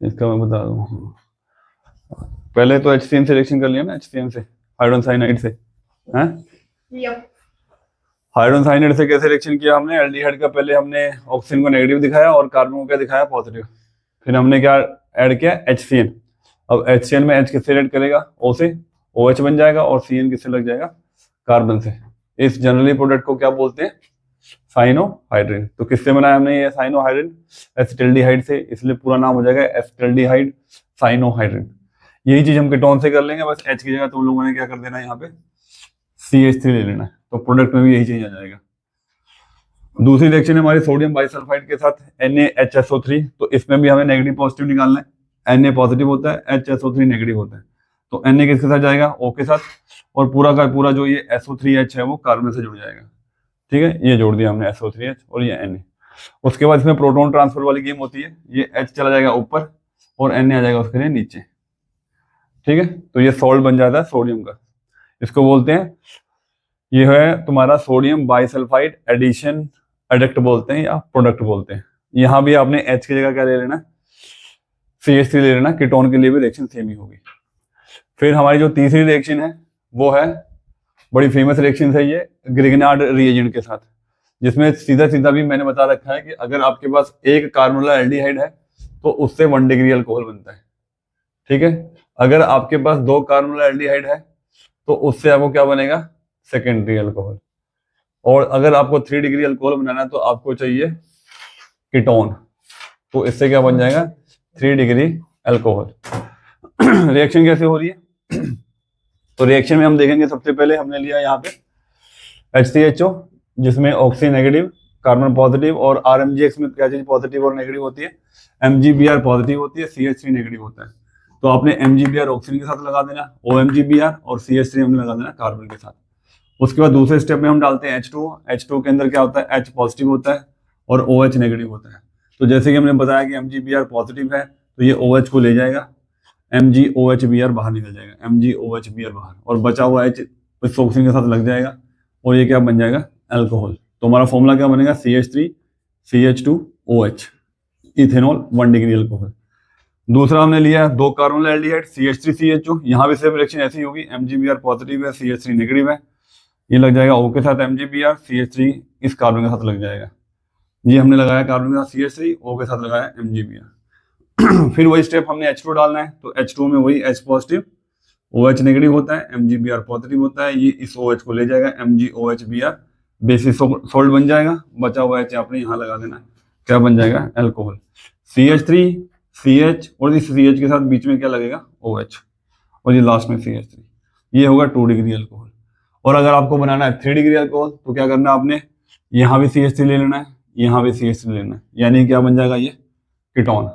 इसका मैं बता दूँ, पहले तो HCN सिलेक्शन कर लिया ना, HCN से, हाइड्रोजन साइनाइड से, हैं? हाइड्रोजन साइनाइड से कैसे रिएक्शन किया हमने? एल्डिहाइड का पहले हमने ऑक्सीजन को नेगेटिव दिखाया और कार्बन को क्या दिखाया? पॉजिटिव। फिर हमने क्या ऐड किया? HCN। अब HCN में H किससे ऐड करेगा? O से, OH बन जाएगा, और CN किससे लग जाएगा? कार्बन से। इस जनरली प्रोडक्ट को क्या बोलते हैं? साइनोहाइड्रिन। तो किससे बनाया हमने ये साइनोहाइड्रिन? एसिटिल्डिहाइड से, इसलिए पूरा नाम हो जाएगा एसिटिल्डिहाइड साइनोहाइड्रिन। यही चीज हम कीटोन से कर लेंगे, बस H की जगह तुम लोगों ने क्या कर देना है, यहाँ पे CH3 ले लेना है, तो प्रोडक्ट में भी यही चेंज आ जाएगा। दूसरी रिएक्शन है हमारी सोडियम बाइसल्फाइड के साथ NaHSO3, तो इसमें भी हमें नेगेटिव पॉजिटिव निकालना है। Na पॉजिटिव होता है, HSO3 नेगेटिव होता है, तो Na किसके साथ जाएगा? O के साथ, और पूरा का पूरा जो ये SO3H है वो कार्बन से जुड़ जाएगा। ठीक है, ये जोड़ दिया हमने SO3H और ये Na। उसके बाद इसमें प्रोटॉन ट्रांसफर वाली गेम होती है, ये H चला जाएगा ऊपर और Na आ जाएगा उसके लिए नीचे। ठीक है, तो ये सॉल्ट बन जाता है सोडियम का। इसको बोलते हैं, ये है तुम्हारा सोडियम बाइसल्फाइड एडिशन एडक्ट बोलते हैं या प्रोडक्ट बोलते हैं। यहाँ भी आपने H की जगह क्या ले लेना? CH3 ले लेना। कीटोन के लिए भी रिएक्शन सेम ही होगी। फिर हमारी जो तीसरी रिएक्शन है वो है, बड़ी फेमस रिएक्शन है ये, ग्रिग्नार्ड रिएजेंट के साथ, जिसमें सीधा सीधा भी मैंने बता रखा है कि अगर आपके पास एक कार्बोनिल एल्डिहाइड है तो उससे 1 डिग्री अल्कोहल बनता है। ठीक है, अगर आपके पास 2 कार्बोनिल एल्डिहाइड है तो उससे आपको क्या बनेगा? Secondary alcohol. और अगर आपको 3 डिग्री अल्कोहल बनाना है तो आपको चाहिए कीटोन, तो इससे क्या बन जाएगा? 3 डिग्री अल्कोहल। रिएक्शन कैसे हो रही है? तो रिएक्शन में हम देखेंगे, सबसे पहले हमने लिया यहाँ पे HCHO, जिसमें ऑक्सी नेगेटिव, कार्बन पॉजिटिव, और RMGX में क्या चीज पॉजिटिव और नेगेटिव होती है? MgBr पॉजिटिव होती है, CH3 नेगेटिव होता है। तो आपने MgBr ऑक्सीजन के साथ लगा देना, OMgBr, और CH3 हमने लगा देना कार्बन के साथ। उसके बाद दूसरे स्टेप में हम डालते हैं H2। H2 के अंदर क्या होता है? H पॉजिटिव होता है और OH नेगेटिव होता है। तो जैसे कि हमने बताया कि MgBr पॉजिटिव है तो ये OH को ले जाएगा, MgOHBr बाहर निकल जाएगा, MgOHBr बाहर, और बचा हुआ H इस ऑक्सीजन के साथ लग जाएगा, और ये क्या बन जाएगा? अल्कोहल। तो हमारा फॉर्मूला क्या बनेगा? CH3 CH2OH, ethanol 1 degree alcohol. दूसरा हमने लिया 2 कार्बोनिल एल्डिहाइड CH3CHO, यहाँ भी सेम रिएक्शन ऐसी होगी, MgBr पॉजिटिव है, CH3 नेगेटिव है, ये लग जाएगा O के साथ MgBr, CH3 इस कार्बन के साथ लग जाएगा। ये हमने लगाया कार्बन के साथ CH3, O के साथ लगाया MgBr। फिर वही स्टेप हमने H2 डालना है, तो H2 में वही H पॉजिटिव, OH नेगेटिव होता है, MgBr पॉजिटिव होता है, ये इस OH को ले जाएगा, MgOHBr बेसिस सॉल्ट बन जाएगा, बचा हुआ H आपने यहाँ लगा देना, क्या बन जाएगा? अल्कोहल। CH3 CH और इस CH के साथ बीच में क्या लगेगा? OH, और ये लास्ट में CH3, ये होगा 2 डिग्री अल्कोहल। और अगर आपको बनाना है 3 डिग्री अल्कोहल तो क्या करना है आपने? यहाँ भी CH3 ले लेना है, यहाँ भी CH3 लेना है, यानी क्या बन जाएगा? ये कीटोन।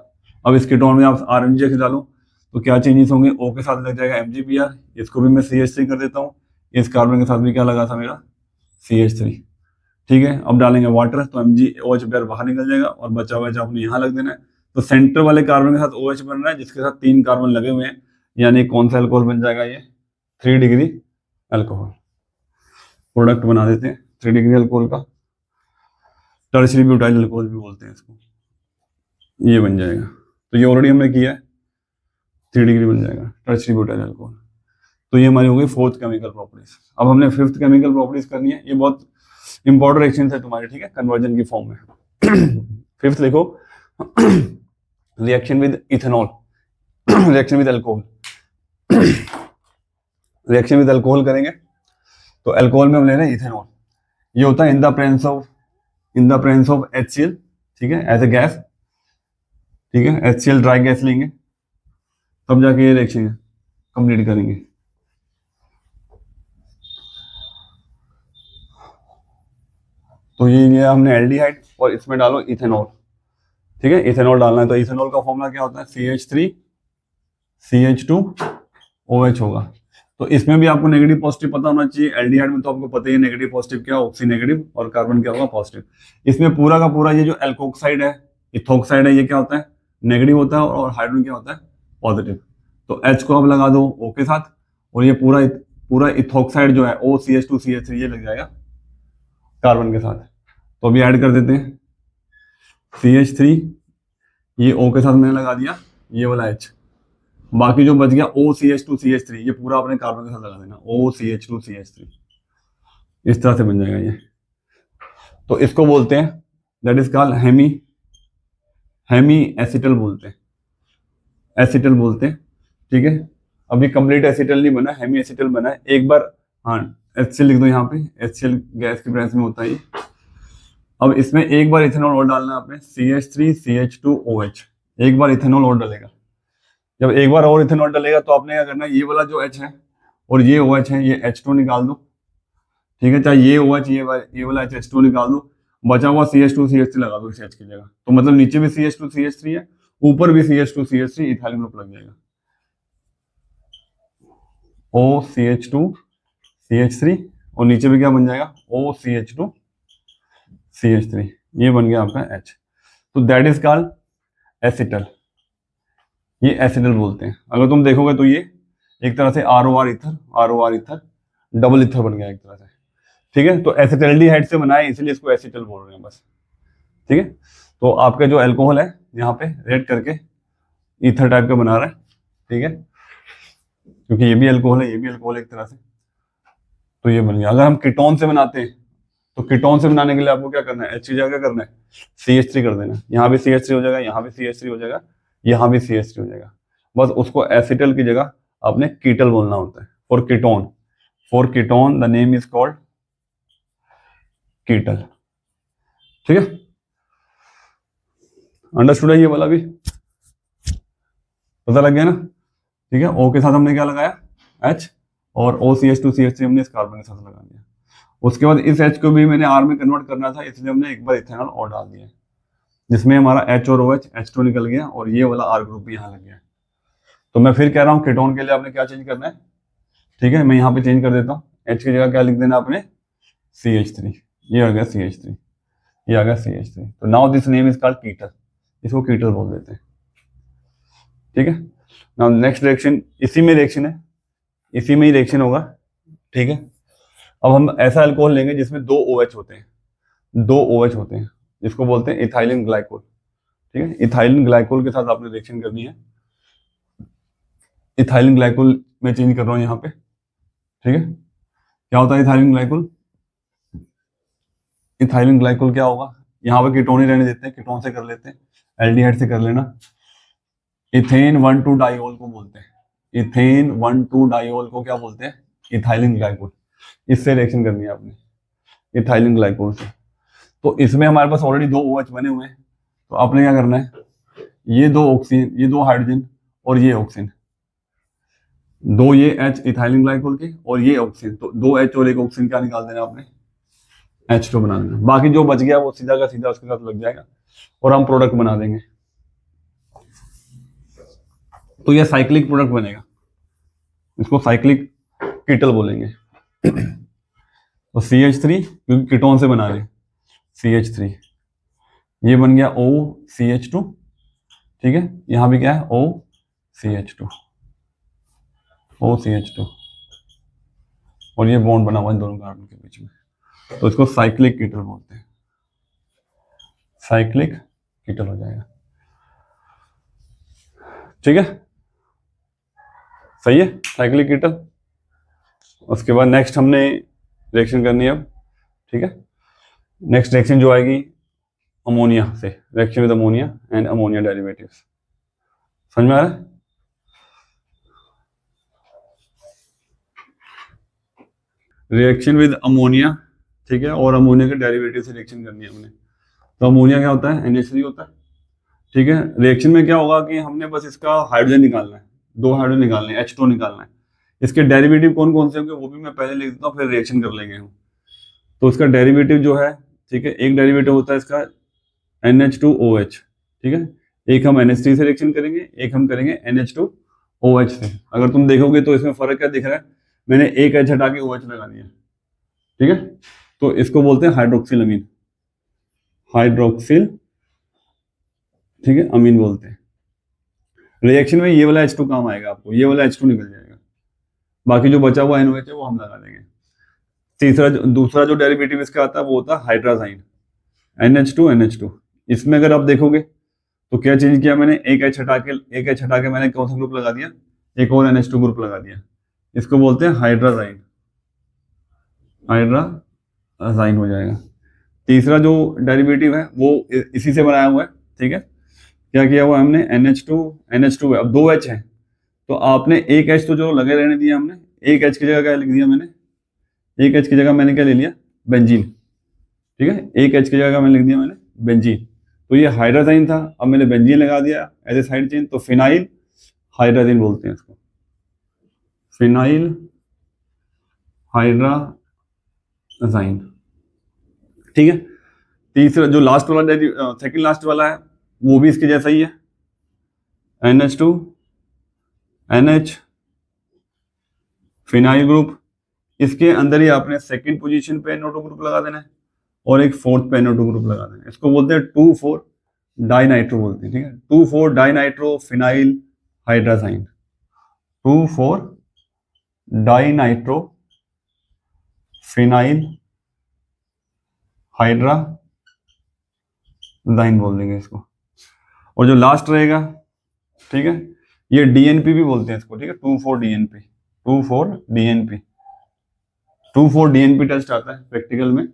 अब इस कीटोन में आप RMGX डालो तो क्या चेंजेस होंगे? O के साथ लग जाएगा MgBr, इसको भी मैं CH3 कर देता हूँ, इस कार्बन के साथ भी क्या लगा था मेरा? CH3। ठीक है, अब डालेंगे वाटर, तो MgOHBr बाहर निकल जाएगा और बचा हुआ आपने यहाँ लग देना है। तो सेंटर वाले कार्बन के साथ OH बन रहा है, जिसके साथ 3 कार्बन लगे हुए हैं, यानी कौन सा अल्कोहल बन जाएगा? ये 3 डिग्री अल्कोहल। प्रोडक्ट बना देते हैं 3 डिग्री अल्कोहल का, टर्शियरी ब्यूटाइल अल्कोहल भी बोलते हैं इसको, ये बन जाएगा। तो ये ऑलरेडी हमने किया है, 3 डिग्री बन जाएगा टर्शियरी ब्यूटाइल अल्कोहल। तो ये हमारी हो गई 4th केमिकल प्रॉपर्टीज। अब हमने 5th केमिकल प्रॉपर्टीज करनी है, ये बहुत इंपॉर्टेंट रिएक्शन है तुम्हारी, ठीक है, कन्वर्जन की फॉर्म में। 5th लिखो, reaction with ethanol, reaction with alcohol. Reaction with alcohol करेंगे तो अल्कोहल में हम ले रहे हैं इथेनॉल। ये होता है in the presence of HCl, ठीक है, एज ए गैस। ठीक है, HCl ड्राई गैस लेंगे तब जाके ये रिएक्शन कंप्लीट करेंगे। तो ये लिया हमने एल्डिहाइड और इसमें डालो इथेनॉल। ठीक है, इथेनॉल डालना है, तो इथेनॉल का फॉर्मूला क्या होता है? CH3 CH2OH होगा। तो इसमें भी आपको नेगेटिव पॉजिटिव पता होना चाहिए। एल्डिहाइड में तो आपको पता ही है नेगेटिव पॉजिटिव क्या, ऑक्सी नेगेटिव, और कार्बन क्या होगा? पॉजिटिव। इसमें पूरा का पूरा ये जो एल्कोक्साइड है, इथोक्साइड है, ये क्या होता है? नेगेटिव होता है, और हाइड्रोजन क्या होता है? पॉजिटिव। तो H को आप लगा दो O के साथ, और ये पूरा इथोक्साइड जो है OCH2CH3 ये लग जाएगा कार्बन के साथ। तो अभी ऐड कर देते हैं CH3, ये O के साथ मैंने लगा दिया, ये वाला H, बाकी जो बच गया OCH2CH3, ये पूरा अपने कार्बन के साथ लगा देना, OCH2CH3, इस तरह से बन जाएगा ये। तो इसको बोलते हैं, that is called hemiacetal बोलते हैं, एसिटल बोलते हैं, ठीक है। अभी कंप्लीट एसिटल नहीं बना, हेमी एसिटल बना है। एक बार हाँ HCl लिख दो यहाँ पे, HCl गैस की प्रेजेंस में होता है ये। अब इसमें एक बार इथेनॉल और डालना है आपने, CH3CH2OH, एक बार इथेनॉल और डलेगा। जब एक बार और इथेनॉल डलेगा तो आपने क्या करना है, ये वाला जो H है और ये OH है, ये H2 निकाल दो, ठीक है। चाहे ये OH ये वाला H2 निकाल दो, बचा हुआ CH2CH3 लगा दो इस H की जगह। तो मतलब नीचे भी CH2CH3 है, ऊपर भी CH2CH3, इथाइल ग्रुप लग जाएगा, OCH2CH3, और नीचे भी क्या बन जाएगा, OCH2CH3, ये बन गया आपका H। तो दैट इज कॉल्ड एसिटल, ये एसिटल बोलते हैं। अगर तुम देखोगे तो ये एक तरह से ROR ईथर डबल ईथर बन गया एक तरह से, ठीक है। तो एसिटल्डिहाइड से बना है, इसलिए इसको एसिटल बोल रहे हैं बस, ठीक है। तो आपका जो अल्कोहल है यहाँ पे रेड करके ईथर टाइप का बना रहा है, ठीक है, क्योंकि ये भी अल्कोहल है, ये भी अल्कोहल एक तरह से। तो ये बन गया। अगर हम कीटोन से बनाते हैं तो कीटोन से बनाने के लिए आपको क्या करना है, H की जगह क्या करना है, CH3 कर देना। यहाँ भी CH3 हो जाएगा, यहाँ भी CH3 हो जाएगा, यहाँ भी CH3 हो जाएगा। बस उसको एसिटल की जगह आपने कीटल बोलना होता है। For ketone the name is called ketal, ठीक है। अंडरस्टूड है ये वाला भी, पता लग गया ना, ठीक है। O के साथ हमने क्या लगाया, H, और OCH2CH3 हमने इस कार्बन के साथ लगा दिया। उसके बाद इस H को भी मैंने R में कन्वर्ट करना था, इसलिए हमने एक बार इथेनॉल और डाल दिया, जिसमें हमारा H और OH H2 निकल गया, और ये वाला R ग्रुप भी यहाँ लग गया। तो मैं फिर कह रहा हूँ, कीटोन के लिए आपने क्या चेंज करना है, ठीक है। मैं यहाँ पे चेंज कर देता हूँ, H की जगह क्या लिख देना आपने, CH3, ये आ गया CH3, ये आ गया CH3। तो now this name is called ketal, इसको कीटल बोल देते हैं, ठीक है। नाउ नेक्स्ट रिएक्शन, इसी में रिएक्शन है, इसी में ही रिएक्शन होगा, ठीक है। अब हम ऐसा अल्कोहल लेंगे जिसमें दो OH होते हैं, जिसको बोलते हैं इथाइलिन ग्लाइकोल, ठीक है। इथाइलिन ग्लाइकोल के साथ आपने रिएक्शन करनी है। इथाइलिन ग्लाइकोल मैं चेंज कर रहा हूँ यहाँ पे, ठीक है। क्या होता है इथाइलिन ग्लाइकोल, इथाइलिन ग्लाइकोल क्या होगा, यहाँ पे कीटोन ही रहने देते हैं, कीटोन से कर लेते हैं, एल्डिहाइड से कर लेना। इथेन 1,2 डाइऑल को बोलते हैं, इथेन 1,2 डाइऑल को क्या बोलते हैं, इथाइलिन ग्लाइकोल। इससे रिएक्शन करनी है आपने, इथाइलिन ग्लाइकोल से। तो इसमें हमारे पास ऑलरेडी दो OH बने हुए हैं, तो आपने क्या करना है, ये दो ऑक्सीजन, ये दो हाइड्रोजन और ये ऑक्सीजन, दो ये H इथाइलिन ग्लाइकोल के और ये ऑक्सीजन, तो दो H और एक ऑक्सीजन क्या निकाल देना आपने, H2 बना देना। बाकी जो बच गया वो सीधा का सीधा उसके साथ लग जाएगा और हम प्रोडक्ट बना देंगे। तो ये साइक्लिक प्रोडक्ट बनेगा, इसको साइक्लिक कीटल बोलेंगे। तो CH3 क्योंकि कीटोन से बना रहे, CH3, ये बन गया OCH2, ठीक है। यहां भी क्या है, OCH2, और ये बॉन्ड बना हुआ है दोनों कार्बन के बीच में, तो इसको साइक्लिक कीटल बोलते हैं, साइक्लिक कीटल हो जाएगा, ठीक है। सही है, साइक्लिक कीटल। उसके बाद नेक्स्ट हमने रिएक्शन करनी है अब, ठीक है। नेक्स्ट रिएक्शन जो आएगी अमोनिया से, reaction with ammonia and ammonia derivatives. समझ में आ रहा है, रिएक्शन विद अमोनिया, ठीक है, और अमोनिया के डेरिवेटिव से रिएक्शन करनी है हमने। तो अमोनिया क्या होता है, NH3 होता है, ठीक है। रिएक्शन में क्या होगा कि हमने बस इसका हाइड्रोजन निकालना है, दो हाइड्रोजन निकालने हैं, H2 निकालना है। इसके डेरिवेटिव कौन कौन से होंगे वो भी मैं पहले लिख देता हूँ, फिर रिएक्शन कर लेंगे हम। तो इसका डेरिवेटिव जो है, ठीक है, एक डेरिवेटिव होता है इसका NH2OH, ठीक है। एक हम NH3 से रिएक्शन करेंगे, एक हम करेंगे NH2OH से। अगर तुम देखोगे तो इसमें फर्क क्या दिख रहा है, मैंने एक H हटा के OH लगा दिया, ठीक है। तो इसको बोलते हैं हाइड्रोक्सिल अमीन, हाइड्रोक्सिल, ठीक है, अमीन बोलते हैं। रिएक्शन में ये वाला H2 काम आएगा आपको, ये वाला H2 निकल जाएगा, बाकी जो बचा हुआ NOH है वो हम लगा देंगे। दूसरा जो डेरिवेटिव इसका आता है वो होता है हाइड्राजाइन, NH2 NH2। इसमें अगर आप देखोगे तो क्या चेंज किया मैंने, एक एच हटा के मैंने कौन सा ग्रुप लगा दिया, एक और NH2 ग्रुप लगा दिया। इसको बोलते हैं हाइड्राजाइन, हाइड्राजाइन हो जाएगा। तीसरा जो डेरिवेटिव है वो इसी से बनाया हुआ है, ठीक है। क्या किया हुआ हमने, NH2 है, अब 2 H है, तो आपने एक H तो जो लगे रहने दिया हमने, एक H की जगह क्या लिख दिया मैंने, एक H की जगह मैंने क्या ले लिया, बेंजीन, ठीक है। एक H की जगह मैंने लिख दिया मैंने बेंजीन, तो ये हाइड्राजाइन था, अब मैंने बेंजीन लगा दिया एज ए साइड चेन, तो फिनाइल हाइड्राजीन बोलते हैं इसको, फिनाइल हाइड्राजाइन, ठीक है। तीसरा जो लास्ट वाला सेकंड लास्ट वाला है वो भी इसके जैसा ही है, NH2 NH फिनाइल ग्रुप, इसके अंदर ही आपने सेकंड पोजीशन पे NO2 ग्रुप लगा देना है और एक फोर्थ पे NO2 ग्रुप लगा देना है। इसको बोलते हैं 2,4 डाइनाइट्रो बोलते हैं, ठीक है। 2,4 डाइनाइट्रो फिनाइल हाइड्राजाइन, 2,4 डाइनाइट्रो फिनाइल हाइड्राजाइन बोल देंगे इसको। और जो लास्ट रहेगा, ठीक है, ये DNP भी बोलते हैं इसको, ठीक है, 2,4 DNP, 2,4 DNP, 2,4 DNP टेस्ट आता है प्रैक्टिकल में,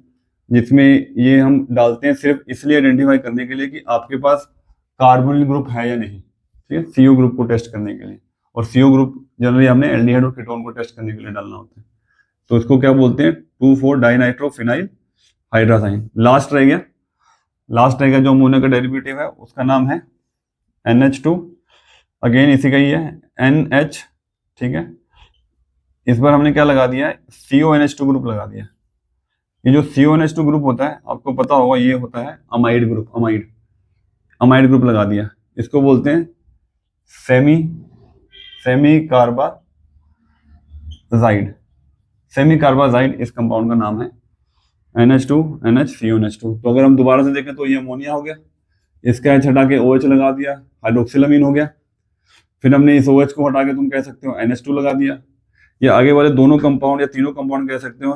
जिसमें ये हम डालते हैं सिर्फ इसलिए आइडेंटिफाई करने के लिए कि आपके पास कार्बोनिल ग्रुप है या नहीं, ठीक है, CO ग्रुप को टेस्ट करने के लिए। और CO ग्रुप जनरली हमने एल्डिहाइड और कीटोन को टेस्ट करने के लिए डालना होता है। तो इसको क्या बोलते हैं, 2,4 डाइनाइट्रो फिनाइल हाइड्राजाइन। लास्ट रहेगा जो अमोनिया का डेरिवेटिव है, उसका नाम है NH2, अगेन इसी का ही है NH, ठीक है। इस बार हमने क्या लगा दिया है, CONH2 ग्रुप लगा दिया। ये जो CONH2 ग्रुप होता है आपको पता होगा, ये होता है अमाइड ग्रुप, अमाइड ग्रुप लगा दिया। इसको बोलते हैं सेमी कार्बाजाइड इस कंपाउंड का नाम है, NH2 NH CONH2। तो अगर हम दोबारा से देखें तो ये अमोनिया हो गया, इसका H हटा के OH लगा दिया, हाइड्रोक्सिलामीन हो गया। फिर हमने इस OH को हटा के तुम कह सकते हो NH2 लगा दिया। ये आगे वाले दोनों कंपाउंड या तीनों कंपाउंड कह सकते हो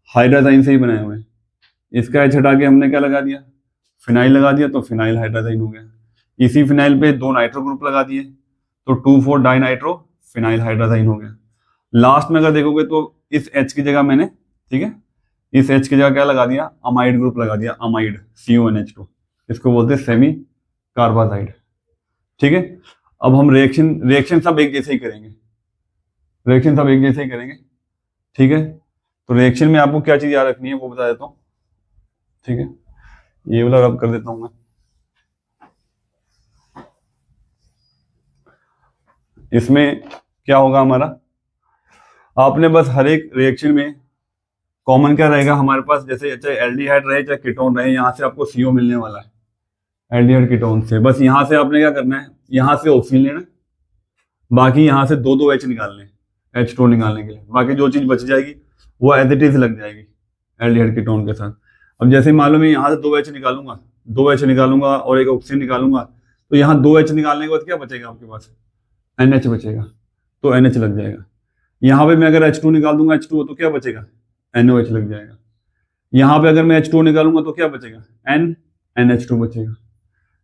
हाइड्राजाइन से ही बनाए हुए हैं। इसका H हटा के हमने क्या लगा दिया, फिनाइल लगा दिया, तो फिनाइल हाइड्राजाइन हो गया। इसी फिनाइल पे 2 नाइट्रो ग्रुप लगा दिए, तो 2,4 डाइनाइट्रो फिनाइल हाइड्राजाइन हो गया। लास्ट में अगर देखोगे तो इस H की जगह मैंने, ठीक है, इस H की जगह क्या लगा दिया, अमाइड ग्रुप लगा दिया, अमाइड CONH2, इसको बोलते हैं सेमी कार्बाजाइड, ठीक है। अब हम रिएक्शन सब एक जैसे ही करेंगे, ठीक है। तो रिएक्शन में आपको क्या चीज याद रखनी है वो बता देता हूँ, ठीक है। ये वाला रब कर देता हूं मैं। इसमें क्या होगा हमारा, आपने बस हर एक रिएक्शन में कॉमन क्या रहेगा हमारे पास, जैसे चाहे एल्डिहाइड रहे चाहे कीटोन रहे, यहाँ से आपको CO मिलने वाला है एल्डिहाइड कीटोन से। बस यहाँ से आपने क्या करना है, यहाँ से ऑक्सीजन लेना, बाकी यहाँ से 2 H निकालने, H2 निकालने के लिए। बाकी जो चीज बच जाएगी वो एज इट इज लग जाएगी एल्डिहाइड कीटोन के साथ। अब जैसे मान लो मैं यहाँ से 2 H निकालूंगा और एक ऑक्सीजन निकालूंगा, तो यहाँ 2 H निकालने के बाद क्या बचेगा आपके पास, NH बचेगा, तो NH लग जाएगा। यहाँ पे मैं अगर H2 निकाल दूंगा H2 तो क्या बचेगा, NOH लग जाएगा। यहाँ पे अगर मैं H2 निकालूंगा तो क्या बचेगा, NH2 बचेगा।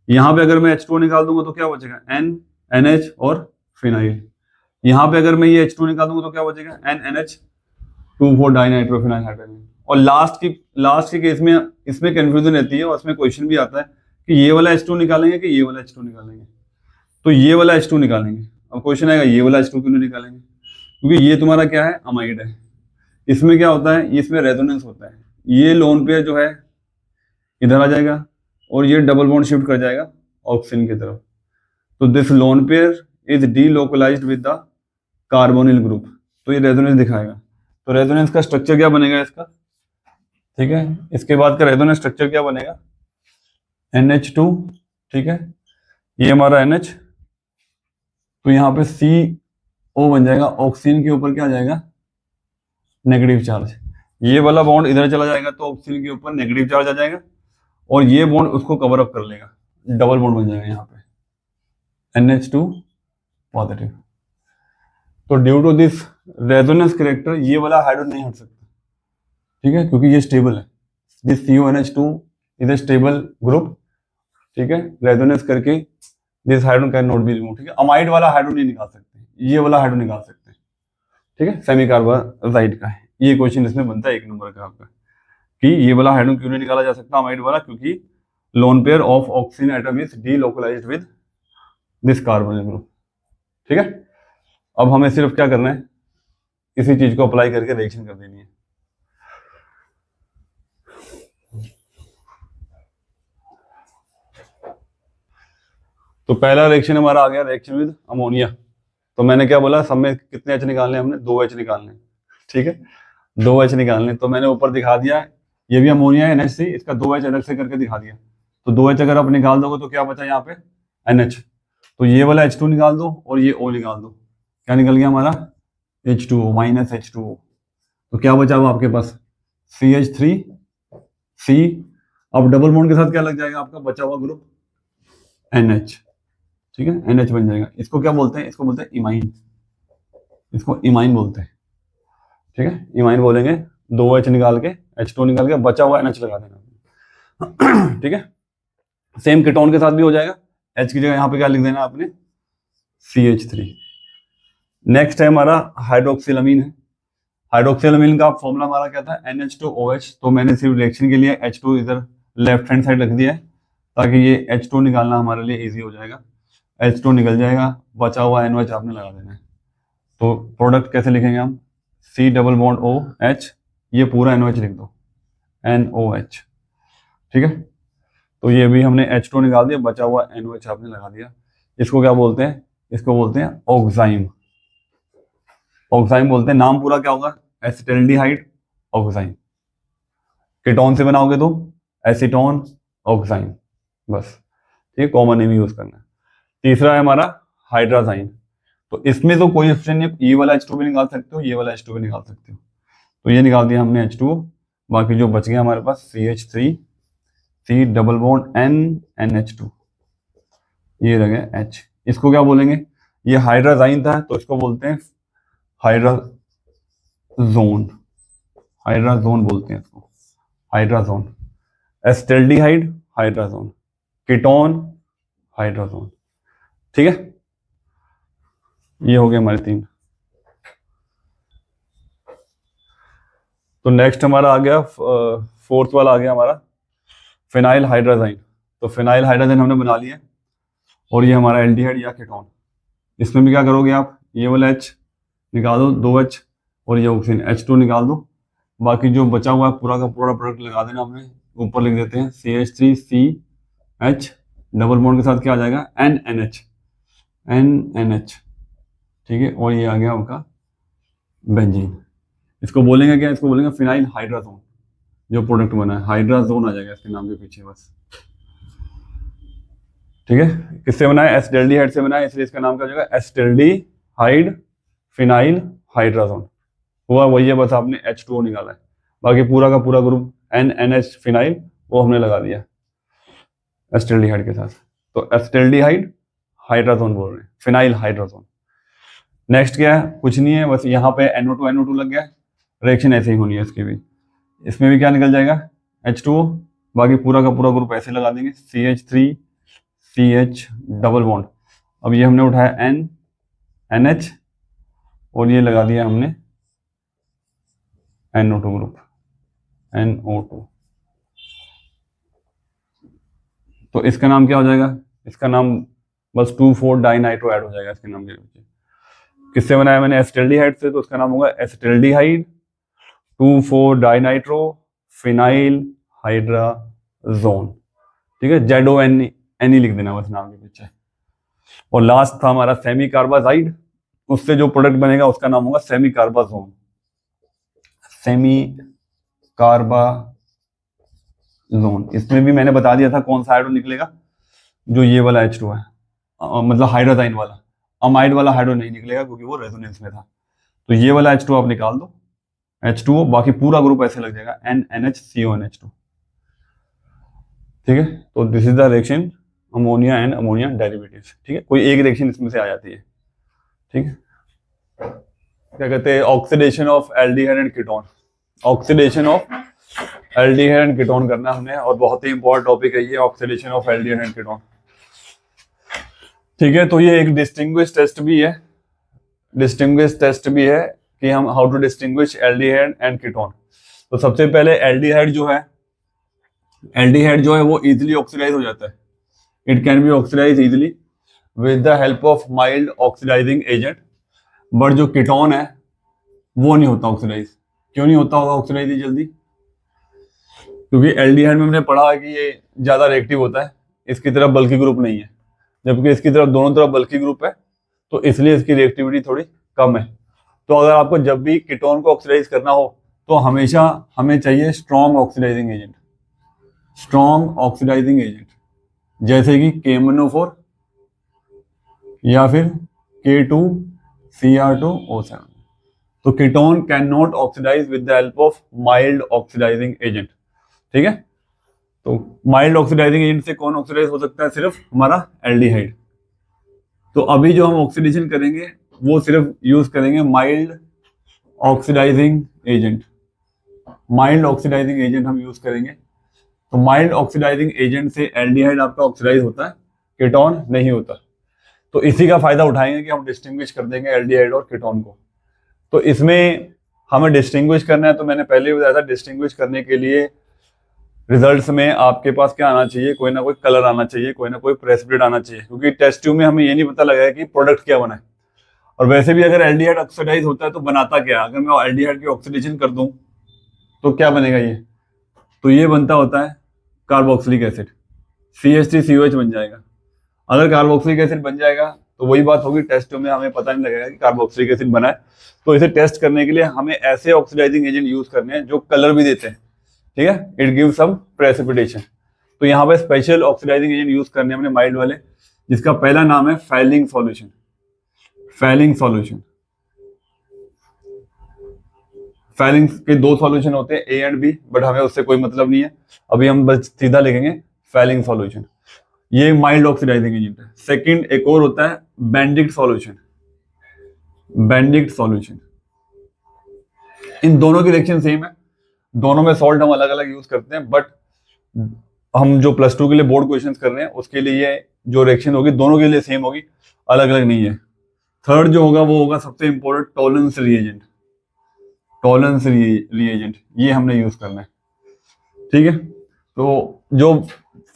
यहाँ पे अगर मैं H2 निकाल दूंगा तो क्या बचेगा, NH और फिनाइल। यहाँ पे अगर मैं ये H2 निकाल दूंगा तो क्या बचेगा, NH 2,4 डाइनाइट्रोफिनाइल हाइड्रोजन। और लास्ट के केस में इसमें कंफ्यूजन रहती है और इसमें क्वेश्चन भी आता है कि ये वाला H2 निकालेंगे कि ये वाला H2 निकालेंगे। तो ये वाला H2 निकालेंगे। अब क्वेश्चन आएगा ये वाला H2 क्यों नहीं निकालेंगे, क्योंकि ये तुम्हारा क्या है, अमाइड है। इसमें क्या होता है, इसमें रेजोनेंस होता है। ये लोन पेयर जो है इधर आ जाएगा और ये डबल बॉन्ड शिफ्ट कर जाएगा ऑक्सीजन की तरफ। तो this lone pair is delocalised with the carbonyl group, तो ये रेजोनेंस दिखाएगा। तो रेजोनेंस का स्ट्रक्चर क्या बनेगा इसका, ठीक है। इसके बाद का रेजोनेंस स्ट्रक्चर क्या बनेगा, NH2, ठीक है, ये हमारा NH, तो यहाँ पे CO बन जाएगा, ऑक्सीजन के ऊपर क्या आ जाएगा, नेगेटिव चार्ज। ये वाला बॉन्ड इधर चला जाएगा तो ऑक्सीजन के ऊपर नेगेटिव चार्ज आ जाएगा और ये बॉन्ड उसको कवर अप कर लेगा, डबल बॉन्ड बन जाएगा यहाँ पे NH2 पॉजिटिव। तो due to this resonance character ये वाला हाइड्रोजन नहीं हट सकता, ठीक है, क्योंकि ये स्टेबल है। This CONH2 is a stable group ठीक है, रेजोनेंस करके this hydrogen can not be remove, ठीक है। अमाइड वाला हाइड्रोजन नहीं निकाल सकते, ये वाला हाइड्रोजन निकाल सकते हैं, ठीक है, सेमी कार्बाजाइड का है। ये क्वेश्चन इसमें बनता है 1 नंबर का आपका, कि ये वाला हाइड्रोजन क्यों नहीं निकाला जा सकता अमाइड वाला, क्योंकि lone pair of oxygen atom is delocalised with this carbonyl group, ठीक है। अब हमें सिर्फ क्या करना है, इसी चीज को अप्लाई करके रिएक्शन कर देनी है। तो पहला रिएक्शन हमारा आ गया, रिएक्शन विद अमोनिया। तो मैंने क्या बोला, सब में कितने एच निकालने, हमने 2 एच निकालने, ठीक है, 2 एच निकालने। तो मैंने ऊपर दिखा दिया, ये भी अमोनिया है NH3, इसका 2 एच अलग से करके दिखा दिया। तो 2 एच अगर आप निकाल दोगे तो क्या बचा यहाँ पे, NH। तो ये वाला H2 निकाल दो और ये O निकाल दो, क्या निकल गया हमारा, H2O माइनस H2O। तो क्या बचा हुआ आपके पास, CH3C। अब डबल बॉन्ड के साथ क्या लग जाएगा आपका बचा हुआ ग्रुप, NH, ठीक है, NH बन जाएगा। इसको क्या बोलते हैं, इसको बोलते हैं इमाइन, इसको इमाइन बोलते हैं, ठीक है, इमाइन बोलेंगे। 2 एच निकाल के H2 निकाल के बचा हुआ NH लगा देना, ठीक है। सेम कीटोन के साथ भी हो जाएगा, H की जगह यहाँ पे क्या लिख देना आपने, CH3। नेक्स्ट है हमारा हाइड्रोक्सिलामीन है। हाइड्रोक्सिलामीन का फॉर्मूला हमारा क्या था, NH2OH। तो मैंने सिर्फ रिएक्शन के लिए H2 इधर लेफ्ट हैंड साइड रख दिया है, ताकि ये H2 निकालना हमारे लिए इजी हो जाएगा। H2 निकल जाएगा, बचा हुआ NOH आपने लगा देना है। तो प्रोडक्ट कैसे लिखेंगे हम, C डबल बॉन्ड OH, ये पूरा NOH लिख दो, NOH, ठीक है। तो ये भी हमने H2 निकाल दिया, बचा हुआ NOH आपने लगा दिया। इसको क्या बोलते हैं, इसको बोलते हैं ऑक्साइम, ऑक्साइम बोलते हैं। नाम पूरा क्या होगा, एसिटाल्डिहाइड ऑक्साइम। कीटोन से बनाओगे तो एसीटोन ऑक्साइम, बस, ठीक है, कॉमन नेम यूज करना है। तीसरा है हमारा हाइड्राजाइन। तो इसमें तो कोई ऑप्शन नहीं, ये वाला H2 भी निकाल सकते हो, ये वाला H2 भी निकाल सकते हो। तो ये निकाल दिया हमने H2, बाकी जो बच गया हमारे पास CH3, C double bond N NH2, ये रह गया H। इसको क्या बोलेंगे, ये हाइड्राजाइन था तो इसको बोलते हैं हाइड्राजोन, हाइड्राजोन बोलते हैं इसको, hydrazone. Acetaldehyde hydrazone, ketone hydrazone, ठीक है। ये हो गए हमारे 3। तो नेक्स्ट हमारा आ गया, फोर्थ वाला आ गया हमारा फिनाइल हाइड्राजाइन। तो फिनाइल हाइड्राजाइन हमने बना लिया, और ये हमारा एल्डिहाइड या कीटोन। इसमें भी क्या करोगे आप, ये वाला H निकाल दो, 2 H, और ये ऑक्सीजन H2 निकाल दो। बाकी जो बचा हुआ है पूरा का पूरा प्रोडक्ट लगा देना, हमने ऊपर लिख देते हैं CH3CH, डबल बॉन्ड के साथ क्या आ जाएगा, NNH, ठीक है। और ये आ गया आपका बेंजीन। इसको बोलेंगे क्या, इसको बोलेंगे फिनाइल हाइड्राजोन। जो प्रोडक्ट बना है हाइड्राजोन आ जाएगा इसके नाम के पीछे, बस, ठीक है। किससे बना है, एसिटाल्डिहाइड से बना है, इसलिए इसका नाम क्या हो जाएगा, एसिटाल्डिहाइड फिनाइल हाइड्राजोन। हुआ वही है, बस आपने H2O निकाला है, बाकी पूरा का पूरा ग्रुप NNH फिनाइल वो हमने लगा दिया एसिटाल्डिहाइड के साथ। तो एसिटाल्डिहाइड हाइड्राजोन बोल रहे हैं, फिनाइल हाइड्राजोन। नेक्स्ट क्या है, कुछ नहीं है, बस यहाँ पे NO2 लग गया, रिएक्शन ऐसे ही होनी है इसकी भी। इसमें भी क्या निकल जाएगा, H2O, बाकी पूरा का पूरा ग्रुप ऐसे लगा देंगे, CH3CH डबल बॉन्ड। अब ये हमने उठाया NH, और ये लगा दिया हमने NO2 ग्रुप, NO2। तो इसका नाम क्या हो जाएगा, इसका नाम बस 2,4 डाइनाइट्रो ऐड हो जाएगा इसके नाम के पीछे। किससे बनाया मैंने, एसिटाल्डिहाइड से, तो उसका नाम होगा एसिटाल्डिहाइड 2,4 डाइनाइट्रो फिनाइल हाइड्राजोन, ठीक है। ZONE लिख देना बस नाम के पीछे। और लास्ट था हमारा सेमी कार्बाजाइड, उससे जो प्रोडक्ट बनेगा उसका नाम होगा सेमी कार्बाजोन, सेमी कार्बाजोन। इसमें भी मैंने बता दिया था कौन सा हाइड्रो निकलेगा, जो ये वाला H2 है, मतलब हाइड्राजाइन वाला। अमाइड वाला हाइड्रो नहीं निकलेगा क्योंकि वो रेजोनेंस में था। तो ये वाला H2 आप निकाल दो, H2O, बाकी पूरा ग्रुप ऐसे लग जाएगा NNHCONH2, ठीक है। तो this is the reaction ammonia and ammonia derivatives, ठीक है। कोई एक रिएक्शन इसमें से आ जाती है, ठीक है। क्या कहते हैं, oxidation of aldehyde and ketone. Oxidation of aldehyde and ketone करना हमने, और बहुत ही इंपॉर्टेंट टॉपिक है ये, oxidation of aldehyde and ketone. ठीक है, तो ये एक डिस्टिंग्विश टेस्ट भी है, डिस्टिंग्विश टेस्ट भी है कि हम how to distinguish aldehyde and ketone. तो सबसे पहले एल्डिहाइड जो है, एल्डिहाइड जो है वो इजीली ऑक्सीडाइज हो जाता है, it can be oxidise easily with the help of mild oxidising agent. But जो कीटोन है वो नहीं होता ऑक्सीडाइज। क्यों नहीं होता होगा ऑक्सीडाइज जल्दी? क्योंकि एल्डिहाइड में हमने पढ़ा है कि ये ज्यादा रिएक्टिव होता है, इसकी तरफ बल्कि ग्रुप नहीं है, जबकि इसकी तरफ दोनों तरफ बल्कि ग्रुप है, तो इसलिए इसकी रिएक्टिविटी थोड़ी कम है। तो अगर आपको जब भी कीटोन को ऑक्सीडाइज करना हो तो हमेशा हमें चाहिए strong oxidising agent, strong oxidising agent, जैसे कि KMnO4 या फिर K2Cr2O7। तो ketone can not oxidise with the help of mild oxidising agent. ठीक है, तो माइल्ड ऑक्सीडाइजिंग एजेंट से कौन ऑक्सीडाइज हो सकता है? सिर्फ हमारा एल्डिहाइड। तो अभी जो हम ऑक्सीडेशन करेंगे वो सिर्फ यूज करेंगे mild oxidising agent, mild oxidising agent हम यूज करेंगे। तो माइल्ड ऑक्सीडाइजिंग एजेंट से एल्डिहाइड आपका ऑक्सीडाइज होता है, कीटोन नहीं होता। तो इसी का फायदा उठाएंगे कि हम डिस्टिंग्विश कर देंगे एल्डिहाइड और कीटोन को। तो इसमें हमें डिस्टिंग्विश करना है, तो मैंने पहले ही बताया था, डिस्टिंग्विश करने के लिए रिजल्ट्स में आपके पास क्या आना चाहिए? कोई ना कोई कलर आना चाहिए, कोई ना कोई प्रेसिपिटेट आना चाहिए, क्योंकि टेस्ट ट्यूब में हमें ये नहीं पता लगा है कि प्रोडक्ट क्या बना है। और वैसे भी अगर एल्डिहाइड ऑक्सीडाइज होता है तो बनाता क्या? अगर मैं एल्डिहाइड की ऑक्सीडेशन कर दूं तो क्या बनेगा ये? तो ये बनता होता है कार्बोक्सिलिक एसिड, CH3COH बन जाएगा। अगर कार्बोक्सिलिक एसिड बन जाएगा तो वही बात होगी, टेस्ट ट्यूब में हमें पता नहीं लगेगा कि कार्बोक्सिलिक एसिड बना है। तो इसे टेस्ट करने के लिए हमें ऐसे ऑक्सीडाइजिंग एजेंट यूज करने हैं जो कलर भी देते हैं। ठीक है, इट गिव्स सम प्रेसिपिटेशन। तो यहाँ पे स्पेशल ऑक्सीडाइजिंग एजेंट यूज करने हमने माइल्ड वाले, जिसका पहला नाम है falling solution. Falling solution, falling के दो सॉल्यूशन होते हैं, A एंड B, बट हमें उससे कोई मतलब नहीं है, अभी हम बस सीधा लिखेंगे फैलिंग सॉल्यूशन। ये माइल्ड ऑक्सीडाइजिंग एजेंट है। सेकंड एक और होता है बेंडिक्ट सॉल्यूशन, बेंडिक्ट सॉल्यूशन। इन दोनों की रिएक्शन सेम है, दोनों में सॉल्ट हम अलग अलग यूज करते हैं, बट हम जो +2 के लिए बोर्ड क्वेश्चंस कर रहे हैं उसके लिए ये जो रिएक्शन होगी दोनों के लिए सेम होगी, अलग अलग नहीं है। थर्ड जो होगा वो होगा सबसे important tolerance reagent, tolerance reagent, ये हमने यूज करना है। ठीक है, तो जो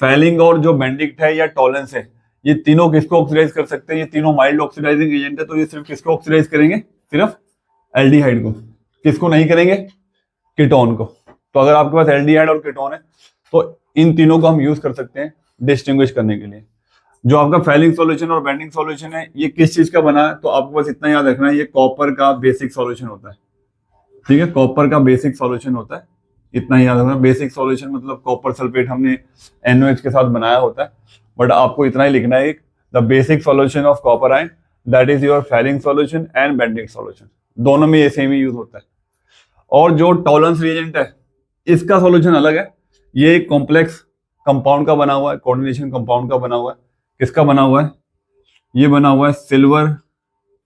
फैलिंग और जो बेंडिक्ट है या टॉलरेंस है, ये तीनों किसको ऑक्सीडाइज कर सकते हैं? ये तीनों माइल्ड ऑक्सीडाइजिंग एजेंट है, तो ये सिर्फ किसको ऑक्सीडाइज करेंगे? सिर्फ एल्डिहाइड को। किसको नहीं करेंगे? कीटोन को। तो अगर आपके पास एल्डिहाइड और कीटोन है तो इन तीनों को हम यूज कर सकते हैं डिस्टिंग्विश करने के लिए। जो आपका फैलिंग सॉल्यूशन और बेंडिंग सॉल्यूशन है, ये किस चीज का बना है? तो आपको बस इतना याद रखना है, ये कॉपर का बेसिक सॉल्यूशन होता है। ठीक है, कॉपर का बेसिक सॉल्यूशन होता है, इतना ही याद रखना। बेसिक सॉल्यूशन मतलब कॉपर सल्फेट हमने NOH के साथ बनाया होता है, बट आपको इतना ही लिखना है, the basic solution of copper ion that is your falling solution and bending solution. दोनों में ये सेम ही यूज होता है। और जो टॉलरेंस रिएजेंट है, इसका सॉल्यूशन अलग है। ये एक कॉम्प्लेक्स कंपाउंड का बना हुआ है, कोऑर्डिनेशन कंपाउंड का बना हुआ है। किसका बना हुआ है? ये बना हुआ है सिल्वर,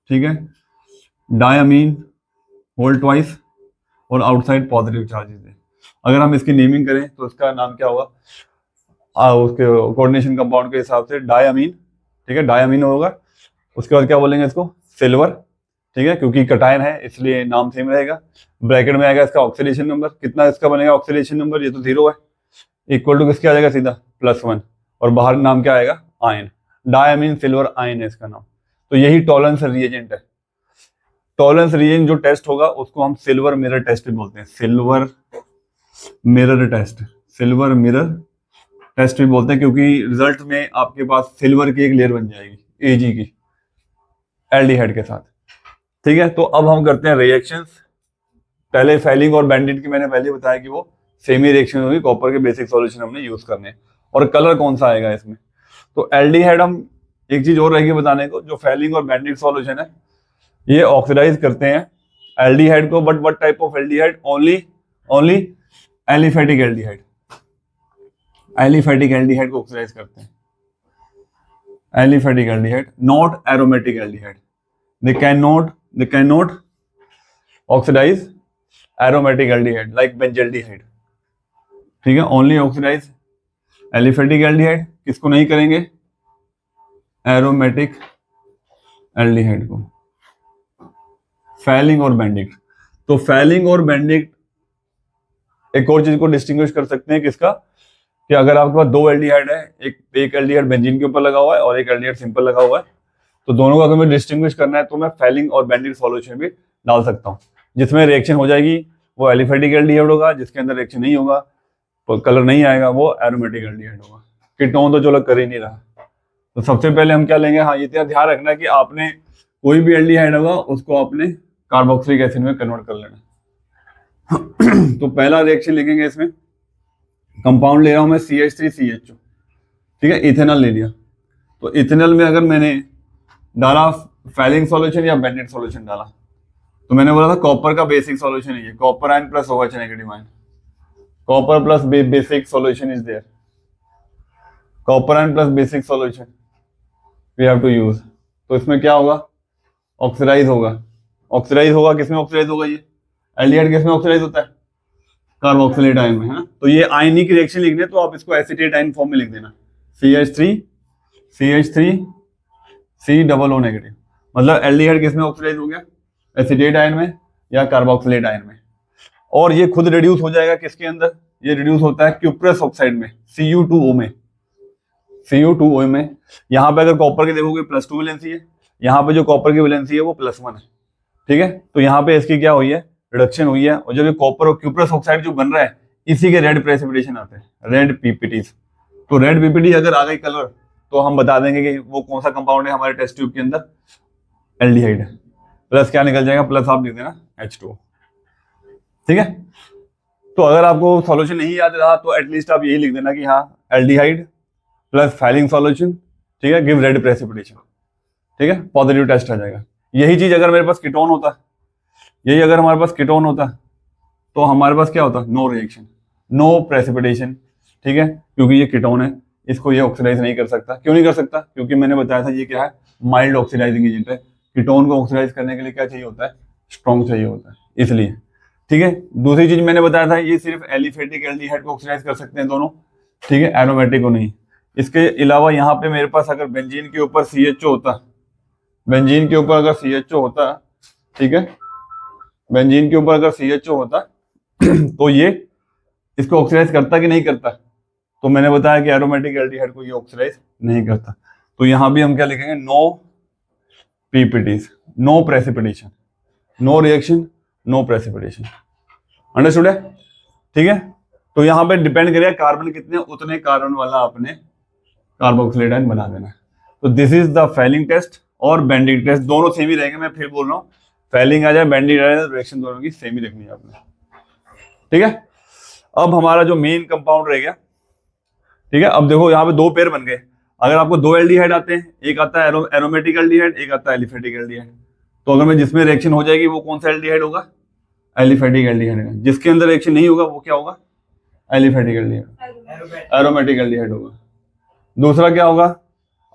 ठीक है, डायमीन होल ट्वाइस और आउटसाइड पॉजिटिव चार्जेस है। अगर हम इसकी नेमिंग करें तो इसका नाम क्या होगा? उसके कोऑर्डिनेशन कंपाउंड के हिसाब से डायमीन, ठीक है, डायमीन होगा। उसके बाद क्या बोलेंगे इसको? सिल्वर, ठीक है, क्योंकि कटायन है इसलिए नाम सेम रहेगा। ब्रैकेट में आएगा इसका ऑक्सीडेशन नंबर, कितना इसका बनेगा ऑक्सीडेशन नंबर? ये तो 0 है, इक्वल टू किसके आ जाएगा? सीधा +1, और बाहर नाम क्या आएगा? आयन, डायमीन सिल्वर आयन है इसका नाम। तो यही टॉलरेंस रिएजेंट है। टॉलरेंस रिएजेंट जो टेस्ट होगा उसको हम सिल्वर मिरर टेस्ट भी बोलते हैं, silver mirror test, silver mirror test भी बोलते हैं, क्योंकि रिजल्ट में आपके पास सिल्वर की एक लेयर बन जाएगी Ag की एल्डिहाइड के साथ। ठीक है, तो अब हम करते हैं रिएक्शंस। पहले फैलिंग और बेंडिक्ट की मैंने पहले बताया कि वो सेमी रिएक्शन होगी, कॉपर के बेसिक सॉल्यूशन हमने यूज करने। और कलर कौन सा आएगा इसमें? तो एल्डिहाइड, हम एक चीज और रहेगी बताने को, जो फैलिंग और बेंडिक्ट सॉल्यूशन है ये ऑक्सीडाइज करते हैं एल्डिहाइड को, but what type of aldehyde? Only aliphatic aldehyde, aliphatic aldehyde को ऑक्सीडाइज करते हैं। Aliphatic aldehyde, not aromatic aldehyde. they cannot oxidize aromatic aldehyde like benzaldehyde, ठीक है, ओनली ऑक्सीडाइज एलिफेटिक एल्डिहाइड, किसको नहीं करेंगे, एरोमेटिक एल्डिहाइड को, फैलिंग और बेंडिक्ट। तो फैलिंग और बेंडिक्ट एक और चीज को डिस्टिंग्विश कर सकते हैं, किसका, कि अगर आपके पास दो एल्डिहाइड है, एक एल्डिहाइड बेंजीन के ऊपर लगा हुआ है और एक एल्डिहाइड सिंपल लगा हुआ है, तो दोनों को अगर मैं डिस्टिंग्विश करना है तो मैं फैलिंग और बेंडिक्ट सॉल्यूशन भी डाल सकता हूँ, जिसमें रिएक्शन हो जाएगी वो एलिफेटिक एल्डिहाइड होगा, जिसके अंदर रिएक्शन नहीं होगा, तो कलर नहीं आएगा, वो एरोमेटिक एल्डिहाइड होगा। कीटोन तो चलो कर ही नहीं रहा। तो सबसे पहले हम क्या लेंगे, हाँ ये ध्यान रखना है कि आपने कोई भी एल्डिहाइड होगा उसको आपने कार्बोक्सिलिक एसिड में कन्वर्ट कर लेना। तो पहला रिएक्शन लिखेंगे, इसमें कंपाउंड ले रहा हूं मैं CH3CHO, ठीक है, इथेनॉल ले लिया। तो इथेनॉल में अगर मैंने डाला फैलिंग सॉल्यूशन या बेंडिक्ट सॉल्यूशन डाला, तो मैंने बोला था कॉपर का बेसिक सॉल्यूशन है ये, copper ion plus OH negative ion, copper plus basic solution is there, copper ion plus basic solution we have to use. तो इसमें क्या होगा, ऑक्सीडाइज होगा। ऑक्सीडाइज होगा, किसमें ऑक्सीडाइज होगा, ये एल्डिहाइड किसमें ऑक्सीडाइज होता है, कार्बोक्सिलेट आयन में, है ना। तो ये आयनिक रिएक्शन लिखने तो आप इसको एसीटेट आयन फॉर्म में लिख देना, CH3CH3COO नेगेटिव, मतलब एल्डिहाइड किसमें ऑक्सीडाइज हो गया, एसीटेट आयन में या कार्बोक्सिलेट आयन में। और ये खुद रिड्यूस हो जाएगा किसके अंदर, ये रिड्यूस होता है क्यूप्रस ऑक्साइड में, Cu2O में, Cu2O में। यहाँ पे अगर कॉपर की देखोगे +2 वैलेंसी है, यहाँ पे जो कॉपर की वैलेंसी है वो +1 है, ठीक है। तो यहाँ पे इसकी क्या हुई है, रिडक्शन हुई है। और जब ये कॉपर और क्यूप्रस ऑक्साइड जो बन रहा है, इसी के रेड प्रेसिपिटेशन आते हैं, रेड पीपीटीज। तो रेड पीपीटी अगर आ गई कलर, तो हम बता देंगे कि वो कौन सा कंपाउंड है हमारे टेस्ट ट्यूब के अंदर, एल्डिहाइड है। प्लस क्या निकल जाएगा, प्लस आप लिख देना H2O, ठीक है। तो अगर आपको सॉल्यूशन नहीं याद रहा तो एटलीस्ट आप यही लिख देना कि हाँ एल्डिहाइड प्लस फैलिंग सॉल्यूशन, ठीक है, गिव रेड प्रेसिपिटेशन, ठीक है, पॉजिटिव टेस्ट आ जाएगा। यही चीज अगर मेरे पास कीटोन होता, यही अगर हमारे पास कीटोन होता, तो हमारे पास क्या होता, नो रिएक्शन, नो प्रेसिपिटेशन, ठीक है, क्योंकि ये कीटोन है, इसको ये ऑक्सीडाइज नहीं कर सकता। क्यों नहीं कर सकता, क्योंकि मैंने बताया था ये क्या है, माइल्ड ऑक्सीडाइजिंग एजेंट है। कीटोन को ऑक्सीडाइज करने के लिए क्या चाहिए होता है, स्ट्रॉन्ग चाहिए होता है, इसलिए, ठीक है। दूसरी चीज मैंने बताया था, ये सिर्फ एलिफेटिक एल्डिहाइड को ऑक्सीडाइज कर सकते हैं दोनों, ठीक है, एरोमेटिक को नहीं। इसके अलावा यहाँ पे मेरे पास अगर बेंजीन के ऊपर CHO होता, बेंजीन के ऊपर अगर CHO होता, ठीक है, बेंजीन के ऊपर अगर CHO होता तो ये इसको ऑक्सीडाइज करता कि नहीं करता, तो मैंने बताया कि एरोमेटिक एल्डिहाइड को ये ऑक्सीडाइज नहीं करता। तो यहाँ भी हम क्या लिखेंगे, no ppts, no precipitation, no reaction, no precipitation. Understood है, ठीक है। तो यहाँ पे डिपेंड करेगा कार्बन कितने, उतने कार्बन वाला आपने कार्बोक्सिलेट आयन बना देना है। तो this is the Fehling test और बेंडिंग टेस्ट, दोनों सेम ही रहेंगे। मैं फिर बोल रहा हूँ, फैलिंग आ जाए बेंडिंग आ जाए, रिएक्शन दोनों की सेम ही रखनी है आपने, ठीक है। अब हमारा जो मेन कंपाउंड रह गया, ठीक है। अब देखो यहाँ पे दो पेयर बन गए। अगर आपको दो एल्डिहाइड आते हैं, एक आता है एरोमेटिक एल्डिहाइड, एक आता है एलिफेटिक एल्डिहाइड, तो अगर मैं जिसमें रिएक्शन हो जाएगी वो कौन सा एल्डिहाइड होगा, एलिफेटिक एल्डिहाइड है। जिसके अंदर रिएक्शन नहीं होगा वो क्या होगा, एलिफेटिक एल्डिहाइड, एरोमेटिक एल्डिहाइड होगा। दूसरा क्या होगा,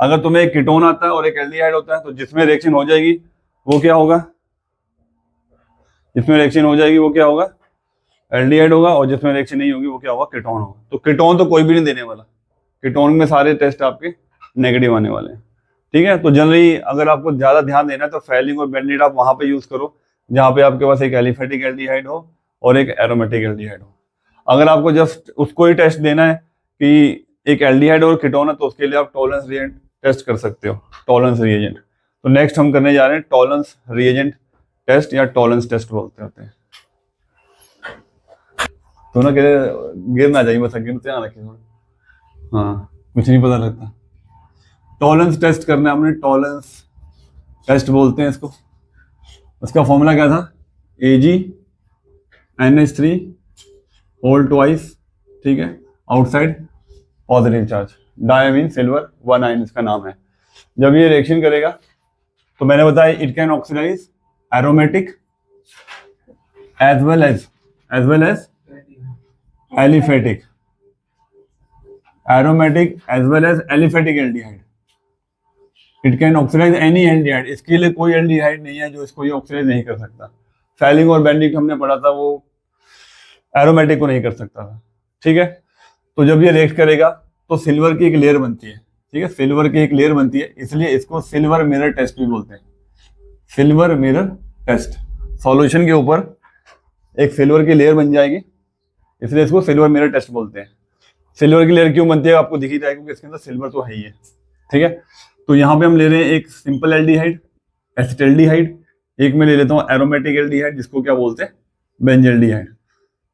अगर तुम्हें एक कीटोन आता है और एक एल्डिहाइड होता है, तो जिसमें रिएक्शन हो जाएगी वो क्या होगा, जिसमें रिएक्शन हो जाएगी वो क्या होगा, एल्डिहाइड होगा, और जिसमें रिएक्शन नहीं होगी वो क्या होगा, कीटोन होगा। तो कीटोन तो कोई भी नहीं देने वाला, कीटोन में सारे टेस्ट आपके नेगेटिव आने वाले हैं, ठीक है। तो जनरली अगर आपको ज्यादा ध्यान देना है तो फैलिंग और बेंडिंग आप वहां पे यूज करो जहां पे आपके पास एक एलिफेटिक एल्डिहाइड हो और एक एरोमेटिक एल्डिहाइड हो। अगर आपको जस्ट उसको ही टेस्ट देना है कि एक एल्डिहाइड और कीटोन है, तो उसके लिए आप टॉलरेंस रिएजेंट टेस्ट कर सकते हो, टॉलरेंस रिएजेंट। तो नेक्स्ट हम करने जा रहे हैं टॉलरेंस रिएजेंट टेस्ट या टॉलरेंस टेस्ट बोलते होते हैं। तो ना गिर ना जाइए, बस गिरते ना रखिए, हाँ कुछ नहीं पता लगता। टॉलरेंस टेस्ट करना है हमने, टॉलरेंस टेस्ट बोलते हैं इसको। उसका फॉर्मूला क्या था, AgNH3 होल ट्वाइस, ठीक है, outside positive charge, diamine silver 1 ion इसका नाम है। जब ये रिएक्शन करेगा तो मैंने बताया it can oxidise aromatic as well as aliphatic, aromatic as well as aliphatic aldehyde. It can oxidise any aldehyde, इसके लिए कोई एल्डिहाइड नहीं है जो इसको ये ऑक्सीडाइज नहीं कर सकता। फैलिंग और बेंडिंग हमने पढ़ा था, वो एरोमेटिक को नहीं कर सकता था, ठीक है। तो जब ये रिएक्ट करेगा तो सिल्वर की एक लेयर बनती है, ठीक है, सिल्वर की एक लेयर बनती है, इसलिए इसको सिल्वर मिरर टेस्ट भी बोलते हैं। सिल्वर मिरर टेस्ट, सॉल्यूशन के ऊपर एक सिल्वर की लेयर बन जाएगी, इसलिए इसको सिल्वर मिरर टेस्ट बोलते हैं। सिल्वर की लेयर क्यों बनती है आपको दिख ही जाएगा, क्योंकि इसके अंदर सिल्वर तो है ही है, ठीक है। तो यहाँ पे हम ले रहे हैं एक सिंपल एल्डिहाइड, एसिटाल्डिहाइड, एक में ले लेता हूँ एरोमेटिक एल्डिहाइड जिसको क्या बोलते हैं, बेंजल्डिहाइड।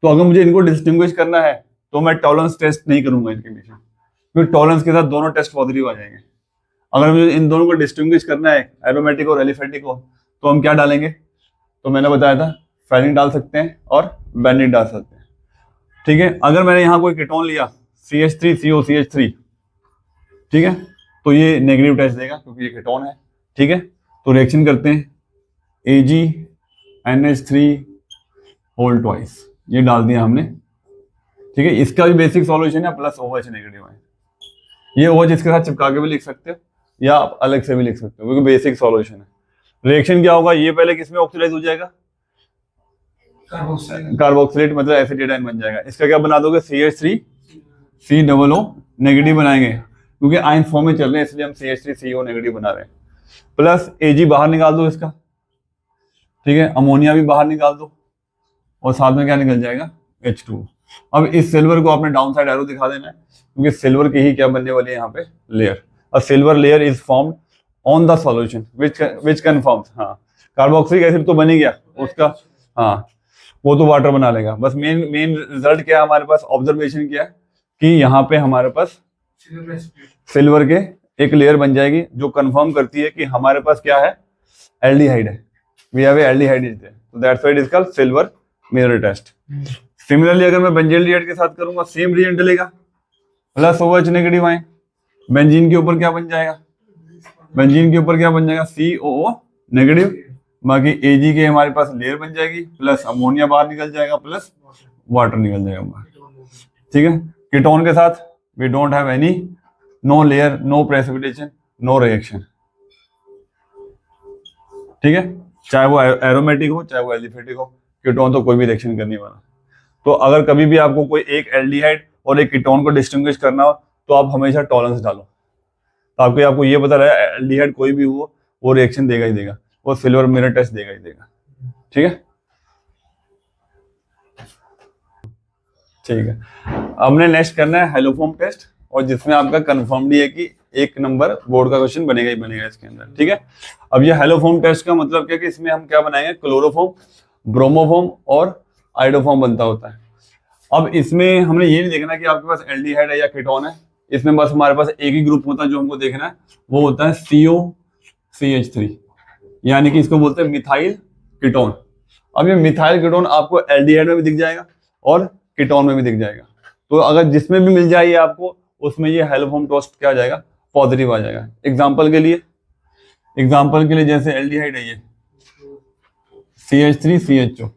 तो अगर मुझे इनको डिस्टिंग्विश करना है तो मैं टॉलरेंस टेस्ट नहीं करूंगा इनके बीच में, क्योंकि टॉलरेंस के साथ दोनों टेस्ट पॉजिटिव आ जाएंगे। अगर मुझे इन दोनों को डिस्टिंग्विश करना है, एरोमेटिक और एलिफेटिक को, तो हम क्या डालेंगे, तो मैंने बताया था फेरिन डाल सकते हैं और बेंजीन डाल सकते हैं, ठीक है। अगर मैंने यहाँ कोई कीटोन लिया CH3COCH3, ठीक है, तो ये नेगेटिव टेस्ट देगा क्योंकि ये कीटोन है, ठीक है। तो रिएक्शन करते हैं, AgNH3 होल ट्वाइस, ये डाल दिया हमने, ठीक है। इसका भी बेसिक सॉल्यूशन है प्लस OH नेगेटिव है, ये OH इसके साथ चिपका के भी लिख सकते हो या आप अलग से भी लिख सकते हो क्योंकि बेसिक सॉल्यूशन है। रिएक्शन क्या होगा, ये पहले किसमें ऑक्सीडाइज हो जाएगा, कार्बोक्सिलेट, मतलब एसिटाइड बन जाएगा। इसका क्या बना दोगे, CH3COO नेगेटिव बनाएंगे, क्योंकि आयन फॉर्म में चल रहे हैं इसलिए हम CH3CO नेगेटिव बना रहे हैं। प्लस Ag बाहर निकाल दो इसका, ठीक है, अमोनिया भी बाहर निकाल दो और साथ में क्या निकल जाएगा, H2। अब इस सिल्वर को आपने डाउन साइड एरो दिखा देना है, क्योंकि सिल्वर की ही क्या बनने वाली है यहाँ पे, layer. A silver layer is formed on the solution which confirms, हाँ कार्बोक्सिलिक एसिड तो बन ही गया उसका, हाँ वो तो वाटर बना लेगा। बस मेन रिजल्ट क्या है हमारे पास, ऑब्जर्वेशन क्या है कि यहाँ पे हमारे पास सिल्वर के एक लेयर बन जाएगी जो कंफर्म करती है कि हमारे पास क्या है, एल्डिहाइड है, we have aldehyde is there, तो that's why it is called silver mirror test. Similarly अगर मैं बेंजीन के साथ करूंगा सेम रिजल्ट डलेगा, प्लस OH नेगेटिव आए, बेंजीन के ऊपर क्या बन जाएगा, बेंजीन के ऊपर क्या बन जाएगा, COO नेगेटिव, बाकी Ag के हमारे पास लेयर बन जाएगी, प्लस अमोनिया बाहर निकल जाएगा, प्लस वाटर निकल जाएगा बाहर, ठीक है। कीटोन के साथ we don't have any, no layer, no precipitation, no reaction, ठीक है, चाहे वो एरोमेटिक हो चाहे वो एलिफेटिक हो, कीटोन तो कोई भी रिएक्शन करने वाला। तो अगर कभी भी आपको कोई एक एल्डिहाइड और एक कीटोन को डिस्टिंग्विश करना हो तो आप हमेशा टॉलरेंस डालो, तो आपको ये पता रहे एल्डिहाइड कोई भी हो वो रिएक्शन देगा ही देगा, वो सिल्वर मिरर टेस्ट देगा ही देगा, ठीक है। ठीक है, हमने नेक्स्ट करना है हेलोफॉर्म टेस्ट, और जिसमें आपका कंफर्मली है कि 1 नंबर बोर्ड का क्वेश्चन बनेगा ही बनेगा इसके अंदर, ठीक है। अब ये हेलोफॉर्म टेस्ट का मतलब क्या है कि इसमें हम क्या बनाएंगे, क्लोरोफॉर्म, ब्रोमोफॉर्म और आइडोफॉर्म बनता होता है। अब इसमें हमने ये नहीं देखना कि आपके पास एल्डिहाइड है या कीटोन है, इसमें बस हमारे पास एक ही ग्रुप होता है जो हमको देखना है, वो होता है COCH3, यानी कि इसको बोलते हैं मिथाइल कीटोन। अब ये मिथाइल कीटोन आपको एल्डिहाइड में भी दिख जाएगा और कीटोन में भी दिख जाएगा, तो अगर जिसमें भी मिल जाए आपको उसमें ये हेलोफॉर्म टेस्ट क्या आ जाएगा, पॉजिटिव आ जाएगा। एग्जाम्पल के लिए जैसे एल्डिहाइड है ये CH3CHO,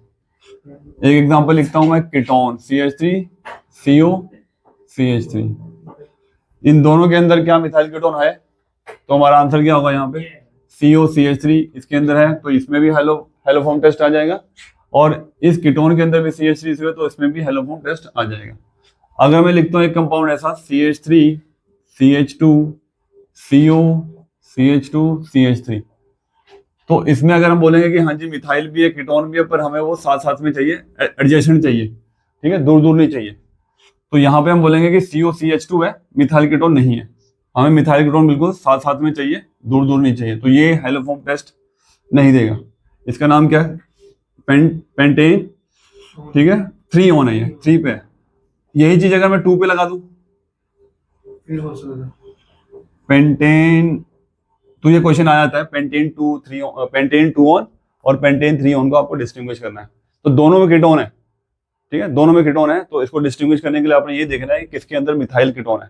एक एग्जांपल लिखता हूं मैं, कीटोन CH3COCH3, इन दोनों के अंदर क्या मिथाइल कीटोन है, तो हमारा आंसर क्या होगा, यहाँ पे COCH3 इसके अंदर है तो इसमें भी हेलोफॉर्म टेस्ट आ जाएगा, और इस कीटोन के अंदर भी CH3 है तो इसमें भी हेलोफॉर्म टेस्ट आ जाएगा। अगर मैं लिखता हूँ एक कंपाउंड ऐसा CH3CH2COCH2CH3, तो इसमें अगर हम बोलेंगे कि हाँ जी मिथाइल भी है कीटोन भी है, पर हमें वो साथ साथ में चाहिए, एडजेसेंट चाहिए, ठीक है, दूर दूर नहीं चाहिए, तो यहाँ पे हम बोलेंगे कि COCH2 है, मिथाइल कीटोन नहीं है, हमें मिथाइल कीटोन बिल्कुल साथ साथ में चाहिए, दूर दूर नहीं चाहिए, तो ये हेलोफॉर्म टेस्ट नहीं देगा। इसका नाम क्या है, पेंटेन, ठीक है, 3 ऑन है, ये 3 पे है। यही चीज अगर मैं 2 पे लगा दूं, पेंटेन, तो ये क्वेश्चन आ जाता है पेंटेन 2 ऑन और पेंटेन 3 ऑन को आपको डिस्टिंग्विश करना है, तो दोनों में कीटोन है, ठीक है, दोनों में कीटोन है, तो इसको डिस्टिंग्विश करने के लिए आपने ये देखना है कि किसके अंदर मिथाइल कीटोन है,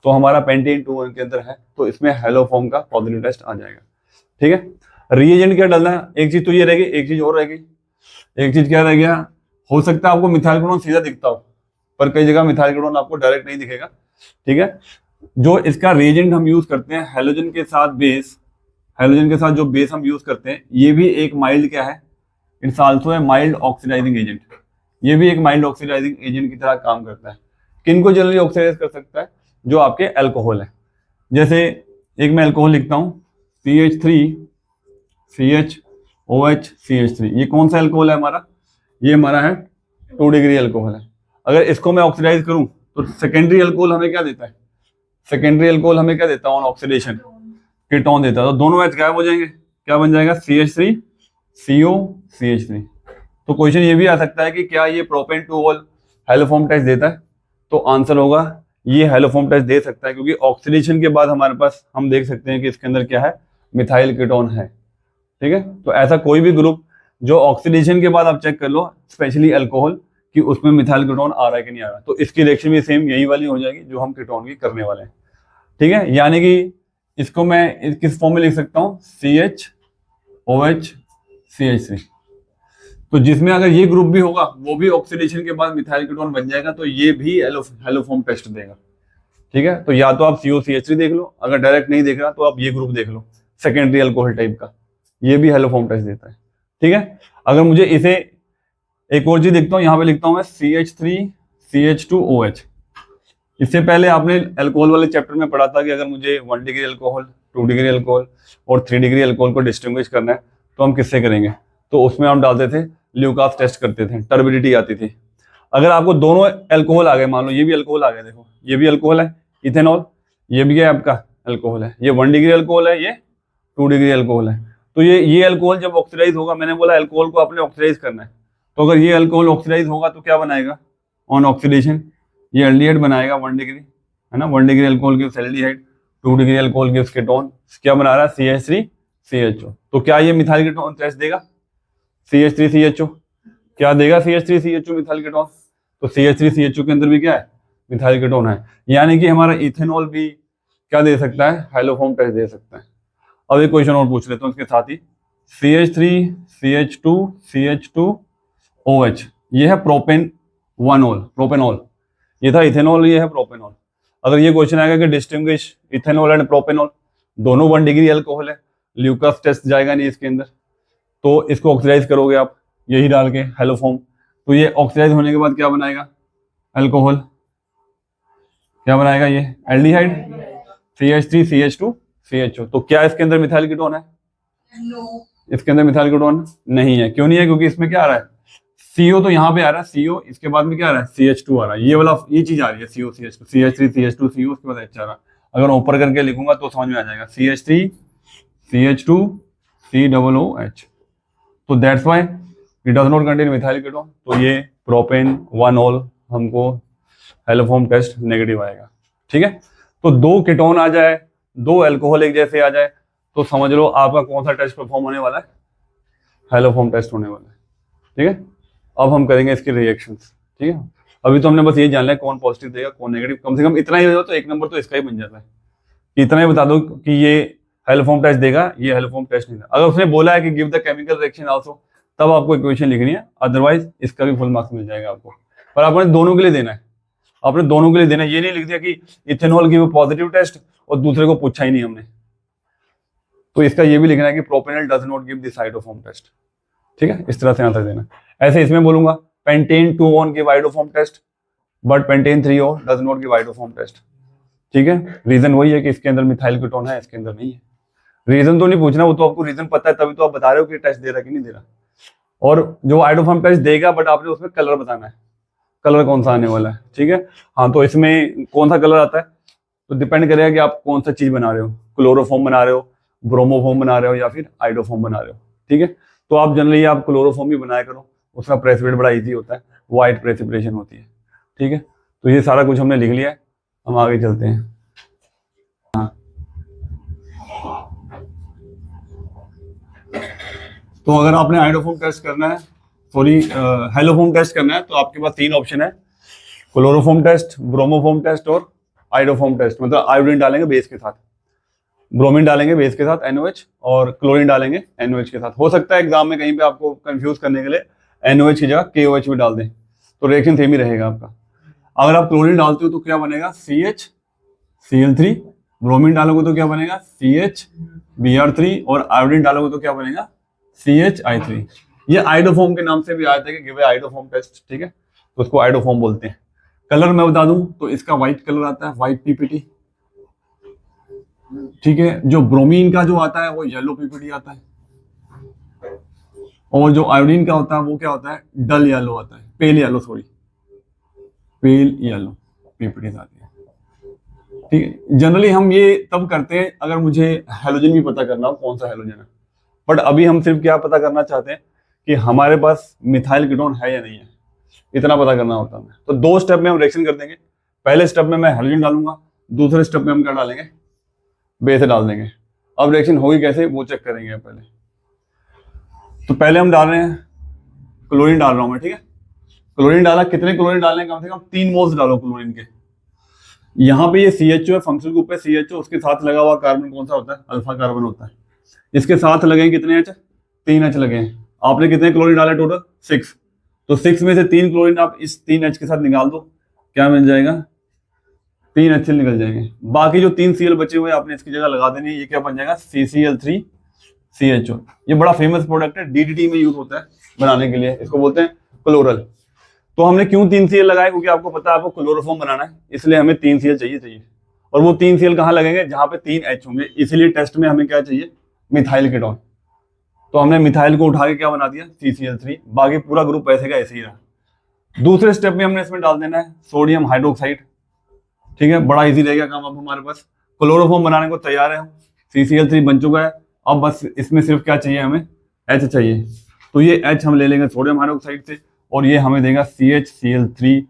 तो हमारा पेंटेन 2 ऑन के अंदर है, तो इसमें हेलोफॉर्म का पॉजिटिव टेस्ट आ जाएगा, ठीक है। रिएजेंट क्या डालना है, एक चीज तो ये रहेगी, एक चीज और रहेगी, एक चीज क्या रह गया, हो सकता है आपको मिथाइल कीटोन सीधा दिखता हो, पर कई जगह मिथाइल कीटोन आपको डायरेक्ट नहीं दिखेगा, ठीक है। जो इसका रिएजेंट हम यूज करते हैं हेलोजन के साथ बेस, हेलोजन के साथ जो बेस हम यूज करते हैं, ये भी एक माइल्ड क्या है, it's also a mild oxidising agent, ये भी एक माइल्ड ऑक्सीडाइजिंग एजेंट की तरह काम करता है। किन को जनरली ऑक्सीडाइज कर सकता है? जो आपके अल्कोहल है। जैसे एक मैं अल्कोहल लिखता हूं CH3 CHOH CH3, ये कौन सा अल्कोहल है हमारा? ये हमारा है 2 डिग्री अल्कोहल है। अगर इसको मैं ऑक्सीडाइज करूं तो सेकेंडरी अल्कोहल हमें क्या देता है? सेकेंडरी अल्कोहल हमें क्या देता है ऑन ऑक्सीडेशन? कीटोन देता है। तो दोनों H गायब हो जाएंगे, क्या बन जाएगा? CH3 CO CH3। तो क्वेश्चन ये भी आ सकता है कि क्या ये propane two ol haloform test देता है? तो आंसर होगा ये हैलोफॉर्म टेस्ट दे सकता है, क्योंकि ऑक्सीडेशन के बाद हमारे पास हम देख सकते हैं कि इसके अंदर क्या है? मिथाइल कीटोन है। ठीक है, तो ऐसा कोई भी ग्रुप जो ऑक्सीडेशन के बाद आप चेक कर लो, स्पेशली अल्कोहल, कि उसमें मिथाइल कीटोन आ रहा है कि नहीं आ रहा, तो इसकी रिएक्शन भी सेम यही वाली हो जाएगी जो हम कीटोन की करने वाले हैं। ठीक है, यानी कि इसको मैं किस फॉर्म में लिख सकता हूँ? CHOH CH3। तो जिसमें अगर ये ग्रुप भी होगा वो भी ऑक्सीडेशन के बाद मिथाइल कीटोन बन जाएगा, तो ये भी हैलोफॉर्म टेस्ट देगा। ठीक है, तो या तो आप COCH3 देख लो, अगर डायरेक्ट नहीं देख रहा तो आप ये ग्रुप देख लो सेकेंडरी अल्कोहल टाइप का, ये भी हैलोफॉर्म टेस्ट देता है। ठीक है, अगर मुझे इसे एक और चीज देखता हूँ, यहाँ पे लिखता हूँ मैं CH3 CH2OH। इससे पहले आपने अल्कोहल वाले चैप्टर में पढ़ा था कि अगर मुझे 1 डिग्री अल्कोहल, 2 डिग्री अल्कोहल और 3 डिग्री अल्कोहल को डिस्टिंग्विश करना है तो हम किससे करेंगे? तो उसमें हम डालते थे ल्यूकास टेस्ट करते थे, टर्बिडिटी आती थी। अगर आपको दोनों अल्कोहल आ गए, मान लो ये भी अल्कोहल आ गया, देखो ये भी अल्कोहल है इथेनॉल, ये भी क्या आपका अल्कोहल है, ये 1 डिग्री अल्कोहल है, ये 2 डिग्री अल्कोहल है। तो ये अल्कोहल जब ऑक्सीडाइज होगा, मैंने बोला अल्कोहल को आपने ऑक्सीडाइज करना है, तो अगर ये अल्कोहल ऑक्सीडाइज होगा तो क्या बनाएगा ऑन ऑक्सीडेशन? ये एल्डिहाइड बनाएगा 1 डिग्री, है ना। 1 degree alcohol gives aldehyde, 2 degree alcohol gives ketone. क्या बना रहा है? CH3 CHO। तो क्या ये मिथाइल कीटोन टेस्ट देगा? CH3 CHO क्या देगा? CH3 CHO methyl ketone. तो CH3 CHO के अंदर भी क्या है? मिथाइल कीटोन है। यानी कि हमारा इथेनॉल भी क्या दे सकता है? हैलोफॉर्म टेस्ट दे सकता है। अब एक क्वेश्चन और पूछ लेता हूँ इसके साथ ही, CH3 CH2 CH2OH, ये है प्रोपेन 1-ऑल, प्रोपेनॉल। ये था इथेनॉल, ये है प्रोपेनॉल। अगर ये क्वेश्चन आएगा कि डिस्टिंग्विश इथेनॉल एंड प्रोपेनॉल, दोनों 1 डिग्री अल्कोहल है, ल्यूकास टेस्ट जाएगा नहीं इसके अंदर, तो इसको ऑक्सीडाइज करोगे आप यही डाल के हैलोफॉर्म, तो ये ऑक्सीडाइज होने के बाद क्या बनाएगा? अल्कोहल। क्या बनाएगा? ये एल्डिहाइड CH3 CH2 CHO। तो क्या इसके अंदर मिथाइल कीटोन है? इसके अंदर मिथाइल कीटोन नहीं है। क्यों नहीं है? क्योंकि इसमें क्या आ रहा है? CO तो यहाँ पे आ रहा है, CO, इसके बाद में क्या आ रहा है? CH2 आ रहा है, ये वाला ये चीज आ रही है CO CH2, CH3 CH2 CO, उसके बाद H आ रहा है। अगर ऊपर करके लिखूंगा तो समझ में आ जाएगा, CH3 CH2 COOH। तो that's why it does not contain methyl ketone. तो ये प्रोपेन 1-ऑल हमको हैलोफॉर्म टेस्ट नेगेटिव आएगा। ठीक है, तो 2 कीटोन आ जाए, 2 अल्कोहल एक जैसे आ जाए, तो समझ लो आपका कौन सा टेस्ट परफॉर्म होने वाला है? हैलोफॉर्म टेस्ट होने वाला है। ठीक है, अब हम करेंगे इसके रिएक्शंस। ठीक है, अभी तो हमने बस ये जान लिया कौन पॉजिटिव देगा कौन नेगेटिव, कम से कम इतना ही हो जाए तो 1 नंबर तो इसका ही बन जाता है कि इतना ही बता दो कि ये हैलोफॉर्म टेस्ट देगा, ये हैलोफॉर्म टेस्ट नहीं देगा। अगर उसने बोला है कि give the chemical reaction also, तब आपको इक्वेशन लिखनी है, अदरवाइज इसका भी फुल मार्क्स मिल जाएगा आपको। पर आपने दोनों के लिए देना है, आपने दोनों के लिए देना है। ये नहीं लिख दिया कि इथेनॉल गिव पॉजिटिव टेस्ट और दूसरे को पूछा ही नहीं हमने, तो इसका ये भी लिखना है कि propanol does not give the iodoform test. ठीक है, इस तरह से आंसर देना। ऐसे इसमें बोलूंगा पेंटेन 2-ऑन give iodoform test but pentan 3-ऑन does not give iodoform test. ठीक है, रीजन वही है कि इसके अंदर मिथाइल कीटोन है, इसके अंदर नहीं है। रीजन तो नहीं पूछना, वो तो आपको रीजन पता है, तभी तो आप बता रहे हो कि टेस्ट दे रहा कि नहीं दे रहा। और जो आइडोफॉर्म टेस्ट देगा, बट आपने उसमें कलर बताना है, कलर कौन सा आने वाला है। ठीक है, हाँ, तो इसमें कौन सा कलर आता है तो डिपेंड करेगा कि आप कौन सा चीज बना रहे हो, क्लोरोफॉर्म बना रहे हो, ब्रोमोफॉर्म बना रहे हो या फिर आइडोफॉर्म बना रहे हो। ठीक है, तो आप जनरली आप क्लोरोफॉर्म ही बनाया करो, उसका प्रेसिपिटेट बड़ा इजी होता है, वाइट प्रेसिपिटेशन होती है। ठीक है, तो ये सारा कुछ हमने लिख लिया है, हम आगे चलते हैं। हाँ, तो अगर आपने आइडोफॉर्म टेस्ट करना है, सॉरी हैलोफॉर्म टेस्ट करना है, तो आपके पास 3 ऑप्शन है, क्लोरोफॉर्म टेस्ट, ब्रोमोफॉर्म टेस्ट और आइडोफॉर्म टेस्ट। मतलब आयोडीन डालेंगे बेस के साथ, ब्रोमीन डालेंगे बेस के साथ NOH, और क्लोरीन डालेंगे NOH के साथ। हो सकता है एग्जाम में कहीं पे आपको कंफ्यूज करने के लिए NOH की जगह KOH भी डाल दें, तो रिएक्शन सेम ही रहेगा आपका। अगर आप क्लोरीन डालते हो तो क्या बनेगा? CHCl3, ब्रोमीन डालोगे तो क्या बनेगा? CHBr3, और आयोडीन डालोगे तो क्या बनेगा? CHI3। ये आइडोफॉर्म के नाम से भी आया था कि गिव ए आइडोफॉर्म टेस्ट। ठीक है, तो उसको आइडोफॉर्म बोलते हैं। कलर मैं बता दूं तो इसका व्हाइट कलर आता है, व्हाइट पीपीटी, ठीक है। जो ब्रोमीन का जो आता है वो येलो पीपीटी आता है, और जो आयोडीन का होता है वो क्या होता है, डल येलो आता है, pale yellow, sorry pale yellow PPT आती है, ठीक है। जनरली हम ये तब करते हैं अगर मुझे हेलोजन भी पता करना हो कौन सा हेलोजन है, बट अभी हम सिर्फ क्या पता करना चाहते हैं कि हमारे पास मिथाइल कीटोन है या नहीं है, इतना पता करना होता है हमें। तो दो स्टेप में हम रिएक्शन कर देंगे। पहले स्टेप में मैं हेलोजन डालूंगा, दूसरे स्टेप में हम क्या डालेंगे, बेस डाल देंगे। अब रिएक्शन होगी कैसे वो चेक करेंगे पहले। तो पहले हम डाल रहे हैं, क्लोरीन डाल रहा हूं मैं, ठीक है। क्लोरीन डाला, कितने क्लोरीन डालने, कम से कम 3 मोल्स डालो क्लोरीन के। यहाँ पे ये CHO है, फंक्शनल ग्रुप है CHO, उसके साथ लगा हुआ कार्बन कौन सा होता है, अल्फा कार्बन होता है। इसके साथ लगे कितने H, 3 H लगे हैं। आपने कितने क्लोरीन डाले टोटल, 6। तो 6 में से 3 क्लोरीन आप इस 3 H के साथ निकाल दो, क्या मिल जाएगा, 3 HCl निकल जाएंगे। बाकी जो 3 Cl बचे हुए आपने इसकी जगह लगा देनी है, ये क्या बन जाएगा, CCl3 CHO। ये बड़ा फेमस प्रोडक्ट है, DDT में यूज होता है बनाने के लिए, इसको बोलते हैं क्लोरल। तो हमने क्यों 3 Cl लगाए, क्योंकि आपको पता है आपको क्लोरोफॉर्म बनाना है, इसलिए हमें 3 Cl चाहिए। और वो 3 Cl कहाँ लगेंगे, जहां पे 3 H होंगे, इसीलिए टेस्ट में हमें क्या चाहिए, मिथाइल कीटोन। तो हमने मिथाइल को उठा के क्या बना दिया, CCl3, बाकी पूरा ग्रुप ऐसे का ऐसे ही रहा। दूसरे स्टेप में हमने इसमें डाल देना है सोडियम हाइड्रोक्साइड, ठीक है। बड़ा इजी रहेगा काम। अब हमारे पास क्लोरोफॉर्म बनाने को तैयार है, CCl3 बन चुका है। अब बस इसमें सिर्फ क्या चाहिए, हमें H चाहिए। तो ये H हम ले लेंगे सोडियम हाइड्रोक्साइड से, और ये हमें देगा CHCl3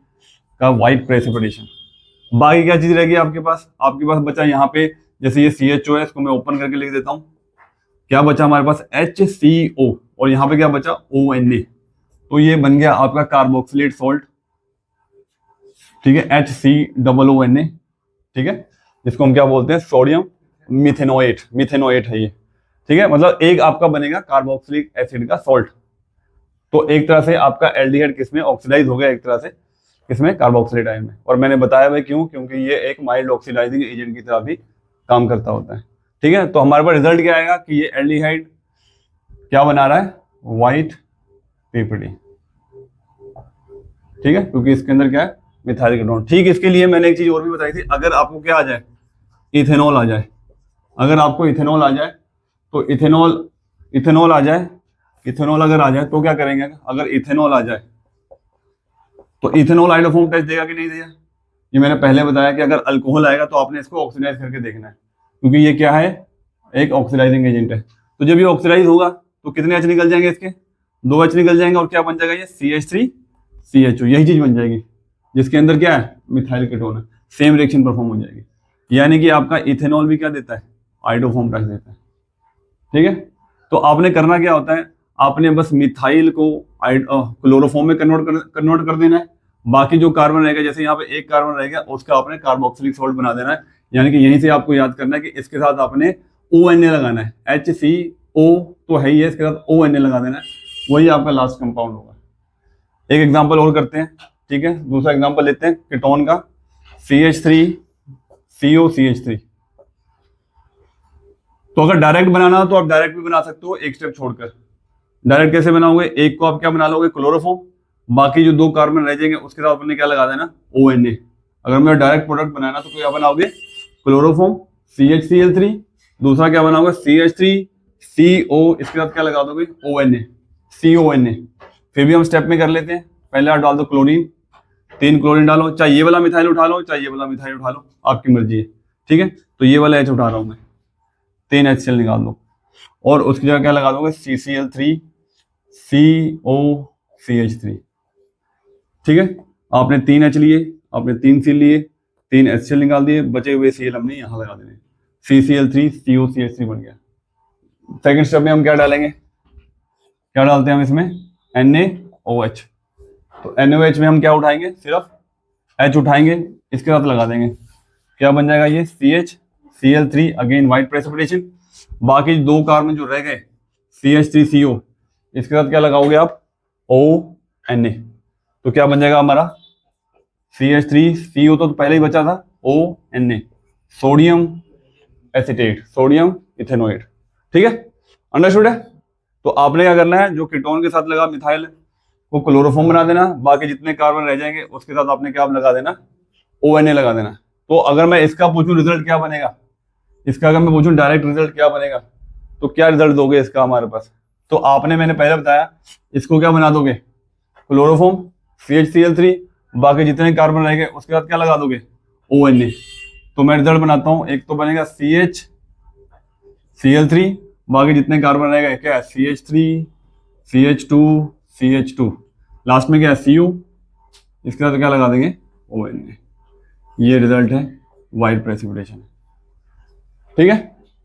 का व्हाइट प्रेसिपिटेशन। बाकी क्या चीज रहेगी आपके पास, आपके पास बचा यहाँ पे, जैसे ये CHO है, इसको मैं ओपन करके लिख देता हूँ। क्या बचा हमारे पास, HCO, और यहाँ पे क्या बचा, ONA। तो ये बन गया आपका कार्बोक्सिलेट सॉल्ट, ठीक है, HCOONA, ठीक है, जिसको हम क्या बोलते हैं, सोडियम मिथेनोएट, मिथेनोएट है ये, ठीक है। मतलब एक आपका बनेगा कार्बोक्सिलिक एसिड का सॉल्ट। तो एक तरह से आपका एल्डिहाइड किसमें ऑक्सीडाइज हो गया, एक तरह से किसमें, कार्बोक्सिलेट आयन में। और मैंने बताया भाई क्यों, क्योंकि ये एक माइल्ड ऑक्सीडाइजिंग एजेंट की तरह भी काम करता होता है, ठीक है। तो हमारे पास रिजल्ट क्या आएगा कि ये एल्डिहाइड क्या बना रहा है, व्हाइट पीपीटी, ठीक है, क्योंकि इसके अंदर क्या है, मिथाइल कीटोन। ठीक, इसके लिए मैंने एक चीज और भी बताई थी, अगर आपको क्या आ जाए, इथेनॉल आ जाए, अगर आपको इथेनॉल आ जाए, तो इथेनॉल आ जाए, इथेनॉल अगर आ जाए तो क्या करेंगे, अगर इथेनॉल आ जाए तो इथेनॉल आइडोफॉर्म टेस्ट देगा कि नहीं देगा। ये मैंने पहले बताया कि अगर अल्कोहल आएगा तो आपने इसको ऑक्सीडाइज करके देखना है, क्योंकि ये क्या है, एक ऑक्सीडाइजिंग एजेंट है। तो जब ये ऑक्सीडाइज होगा तो कितने H निकल जाएंगे, इसके 2 H निकल जाएंगे, और क्या बन जाएगा, ये CH3 CHO, यही चीज बन जाएगी, जिसके अंदर क्या है, मिथाइल कीटोन है। सेम रिएक्शन परफॉर्म हो जाएगी, यानी कि आपका इथेनॉल भी क्या देता है, आइडोफॉर्म टेस्ट देता है, ठीक है। तो आपने करना क्या होता है, आपने बस मिथाइल को क्लोरोफॉर्म में कन्वर्ट कर देना है। बाकी जो कार्बन रहेगा, जैसे यहाँ पे एक कार्बन रहेगा, उसका आपने कार्बोक्सिलिक सॉल्ट बना देना है। यानी कि यहीं से आपको याद करना है कि इसके साथ आपने ONA लगाना है, HCO तो है ही है, इसके साथ ONA लगा देना है, वही आपका लास्ट कंपाउंड होगा। एक एग्जाम्पल और करते हैं, ठीक है। दूसरा एग्जाम्पल लेते हैं कीटोन का, CH3COCH3। तो अगर डायरेक्ट बनाना हो तो आप डायरेक्ट भी बना सकते हो, एक स्टेप छोड़कर। डायरेक्ट कैसे बनाओगे, एक को आप क्या बना लोगे, क्लोरोफॉर्म, बाकी जो 2 कार्बन रह जाएंगे उसके साथ आपने क्या लगा देना, ONA। अगर मैं डायरेक्ट प्रोडक्ट बनाना तो क्या बनाओगे, क्लोरोफॉर्म CHCl3, दूसरा क्या बनाओगे CH3CO, इसके साथ क्या लगा दोगे, ONA, CONA। फिर भी हम स्टेप में कर लेते हैं, पहले आप डाल दो क्लोरीन, 3 क्लोरीन डालो, चाहे ये वाला मिथाइल उठा लो, चाहे ये वाला मिथाइल उठा लो, आपकी मर्जी है, ठीक है। तो ये वाला H उठा रहा हूं मैं, 3 HCl निकाल दो, और उसकी जगह क्या लगा दोगे, CCl3 COCH3, ठीक है। आपने 3 H लिए, आपने 3 Cl लिए, 3 HCl निकाल दिए, बचे हुए Cl हमने यहां लगा देने, CCl3 COCH3 बन गया। सेकंड स्टेप में हम क्या डालेंगे, क्या डालते हैं हम इसमें, NaOH। तो NaOH में हम क्या उठाएंगे, सिर्फ H उठाएंगे, इसके साथ लगा देंगे, क्या बन जाएगा, ये CHCl3, अगेन व्हाइट प्रेसिपिटेशन। बाकी 2 कार्बन जो रह गए CH3CO, इसके साथ क्या लगाओगे आप, ONA। तो क्या बन जाएगा हमारा, CH3CO तो पहले ही बचा था, ONA, sodium acetate, sodium ethanoate, ठीक है, अंडरस्टूड है। तो आपने क्या करना है, जो कीटोन के साथ लगा मिथाइल, को क्लोरोफॉर्म बना देना, बाकी जितने कार्बन रह जाएंगे उसके साथ आपने क्या लगा देना, ONA लगा देना। तो अगर मैं इसका पूछूं रिजल्ट क्या बनेगा, इसका अगर मैं पूछूं डायरेक्ट रिजल्ट क्या बनेगा, तो क्या रिजल्ट दोगे इसका हमारे पास? तो मैंने पहले बताया, इसको क्या बना दोगे, क्लोरोफॉर्म CH3, बाकी जितने कार्बन रहेंगे उसके साथ क्या लगा दोगे, ONA। तो मैं रिजल्ट बनाता हूं, एक तो बनेगा CH Cl3, बाकी जितने कार्बन रहेगा क्या है, CH3 CH2 CH2, लास्ट में क्या है Cu, इसके साथ क्या लगा देंगे, ONA। ये रिजल्ट है वाइट प्रेसिपिटेशन। ठीक है,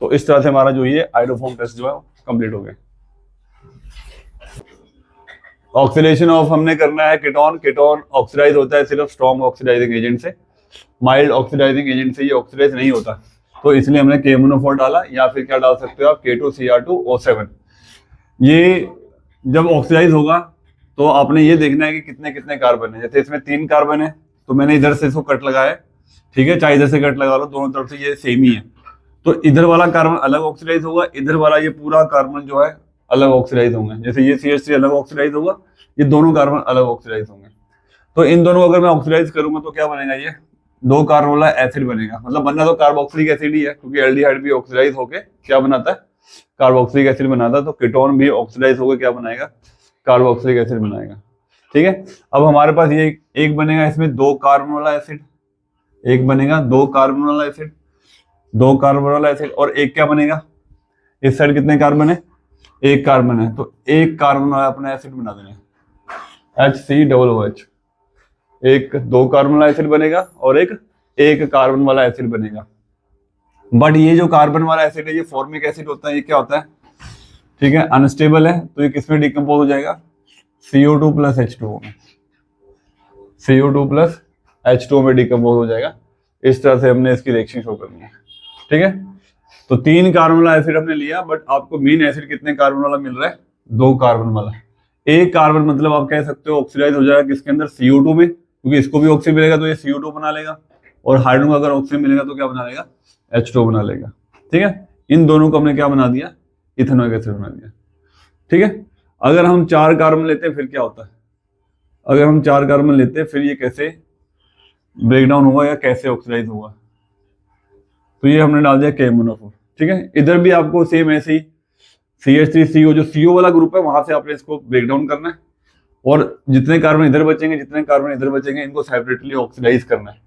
तो इस तरह से हमारा जो ये आइडोफॉर्म टेस्ट जो है कंप्लीट हो गया। ऑक्सीडेशन ऑफ हमने करना है कीटोन। कीटोन ऑक्सीडाइज होता है सिर्फ स्ट्रॉन्ग ऑक्सीडाइजिंग एजेंट से, माइल्ड ऑक्सीडाइजिंग एजेंट से ये ऑक्सीडाइज नहीं होता, तो इसलिए हमने KMnO4 डाला, या फिर क्या डाल सकते हो आप, K2Cr2O7। ये जब ऑक्सीडाइज होगा तो आपने ये देखना है कि कितने कितने कार्बन है। जैसे इसमें 3 कार्बन है तो मैंने इधर से इसको कट लगाया, ठीक है, चाहे इधर से कट लगा लो, दोनों तरफ से ये सेम ही है। तो इधर वाला कार्बन अलग ऑक्सीडाइज होगा, इधर वाला ये पूरा कार्बन जो है अलग ऑक्सीडाइज होंगे। जैसे ये CH3 अलग ऑक्सीडाइज होगा, ये दोनों कार्बन अलग ऑक्सीडाइज होंगे। तो इन दोनों अगर मैं ऑक्सीडाइज करूंगा तो क्या बनेगा, ये 2 कार्बन वाला एसिड बनेगा। मतलब बनना तो कार्बोक्सिलिक एसिड ही है, क्योंकि एल्डिहाइड भी ऑक्सीडाइज होके क्या बनाता है, कार्बोक्सिलिक एसिड बनाता है। तो कीटोन भी ऑक्सीडाइज होकर क्या बनाएगा, कार्बोक्सिलिक एसिड बनाएगा। ठीक है, अब हमारे पास ये एक बनेगा, इसमें 2 कार्बन वाला एसिड, एक बनेगा 2 कार्बन वाला एसिड, 2 कार्बन वाला एसिड, और एक क्या बनेगा, इस साइड कितने कार्बन है, 1 कार्बन है, तो 1 कार्बन वाला अपना एसिड बना देना, HCOOH। एक 2 कार्बन वाला एसिड बनेगा और एक कार्बन वाला एसिड बनेगा। बट ये जो कार्बन वाला एसिड है ये फॉर्मिक एसिड होता है, ये क्या होता है, ठीक है, अनस्टेबल है, तो ये किसमें डिकम्पोज हो जाएगा, CO2 + H2O में, CO2 + H2O में डिकम्पोज हो जाएगा। इस तरह से हमने इसकी रिएक्शन शो करनी है। ठीक है, तो 3 कार्बन वाला एसिड हमने लिया, बट आपको मेन एसिड कितने कार्बन वाला मिल रहा है, 2 कार्बन वाला। 1 कार्बन मतलब आप कह सकते हो ऑक्सीडाइज हो जाएगा किसके अंदर, CO2 में, क्योंकि इसको भी ऑक्सीजन मिलेगा तो ये CO2 बना लेगा, और हाइड्रोजन को अगर ऑक्सीजन मिलेगा तो क्या बना लेगा, H2O बना लेगा। ठीक है, इन दोनों को हमने क्या बना दिया, इथेनॉइक एसिड बना दिया। ठीक है, अगर हम 4 कार्बन लेते हैं फिर क्या होता है, अगर हम 4 कार्बन लेते हैं फिर ये कैसे ब्रेक डाउन होगा या कैसे ऑक्सीडाइज होगा, तो ये हमने डाल दिया KMnO4। ठीक है, इधर भी आपको सेम ऐसे ही CH3CO, जो CO वाला ग्रुप है वहां से आपने इसको ब्रेक डाउन करना है, और जितने कार्बन इधर बचेंगे जितने कार्बन इधर बचेंगे इनको सेपरेटली ऑक्सीडाइज करना है।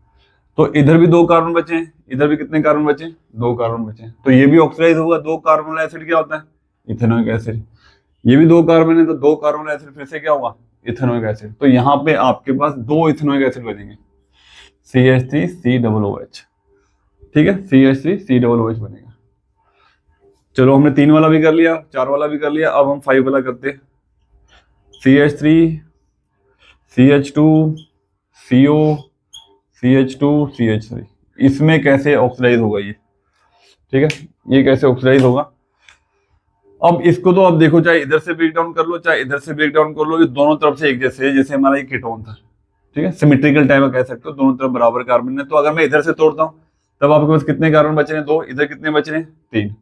तो इधर भी 2 कार्बन बचे हैं, इधर भी कितने कार्बन बचे, 2 कार्बन बचे हैं, तो ये भी ऑक्सीडाइज होगा। 2 कार्बन वाला एसिड क्या होता है, इथेनॉइक एसिड। ये भी 2 कार्बन है तो 2 कार्बन वाला एसिड फिर से क्या होगा, इथेनॉइक एसिड। तो यहाँ पे आपके पास 2 इथेनॉइक एसिड बनेंगे, CH3COOH। ठीक है, CH3COOH बनेगा। चलो हमने 3 वाला भी कर लिया, 4 वाला भी कर लिया, अब हम 5 वाला करते हैं। CH3 CH2 CO CH2 CH3, इसमें कैसे ऑक्सीडाइज होगा ये। ठीक है, ये कैसे ऑक्सीडाइज होगा। अब इसको तो आप देखो, चाहे इधर से ब्रेक डाउन कर लो चाहे इधर से ब्रेक डाउन कर लो, ये दोनों तरफ से एक जैसे है, जैसे हमारा ये कीटोन था। ठीक है, सिमेट्रिकल टाइप कह सकते हो, दोनों तरफ बराबर कार्बन है। तो अगर मैं इधर से तोड़ता हूँ तब आपके पास कितने कार्बन बचे हैं, 2, इधर कितने बचे हैं, 3।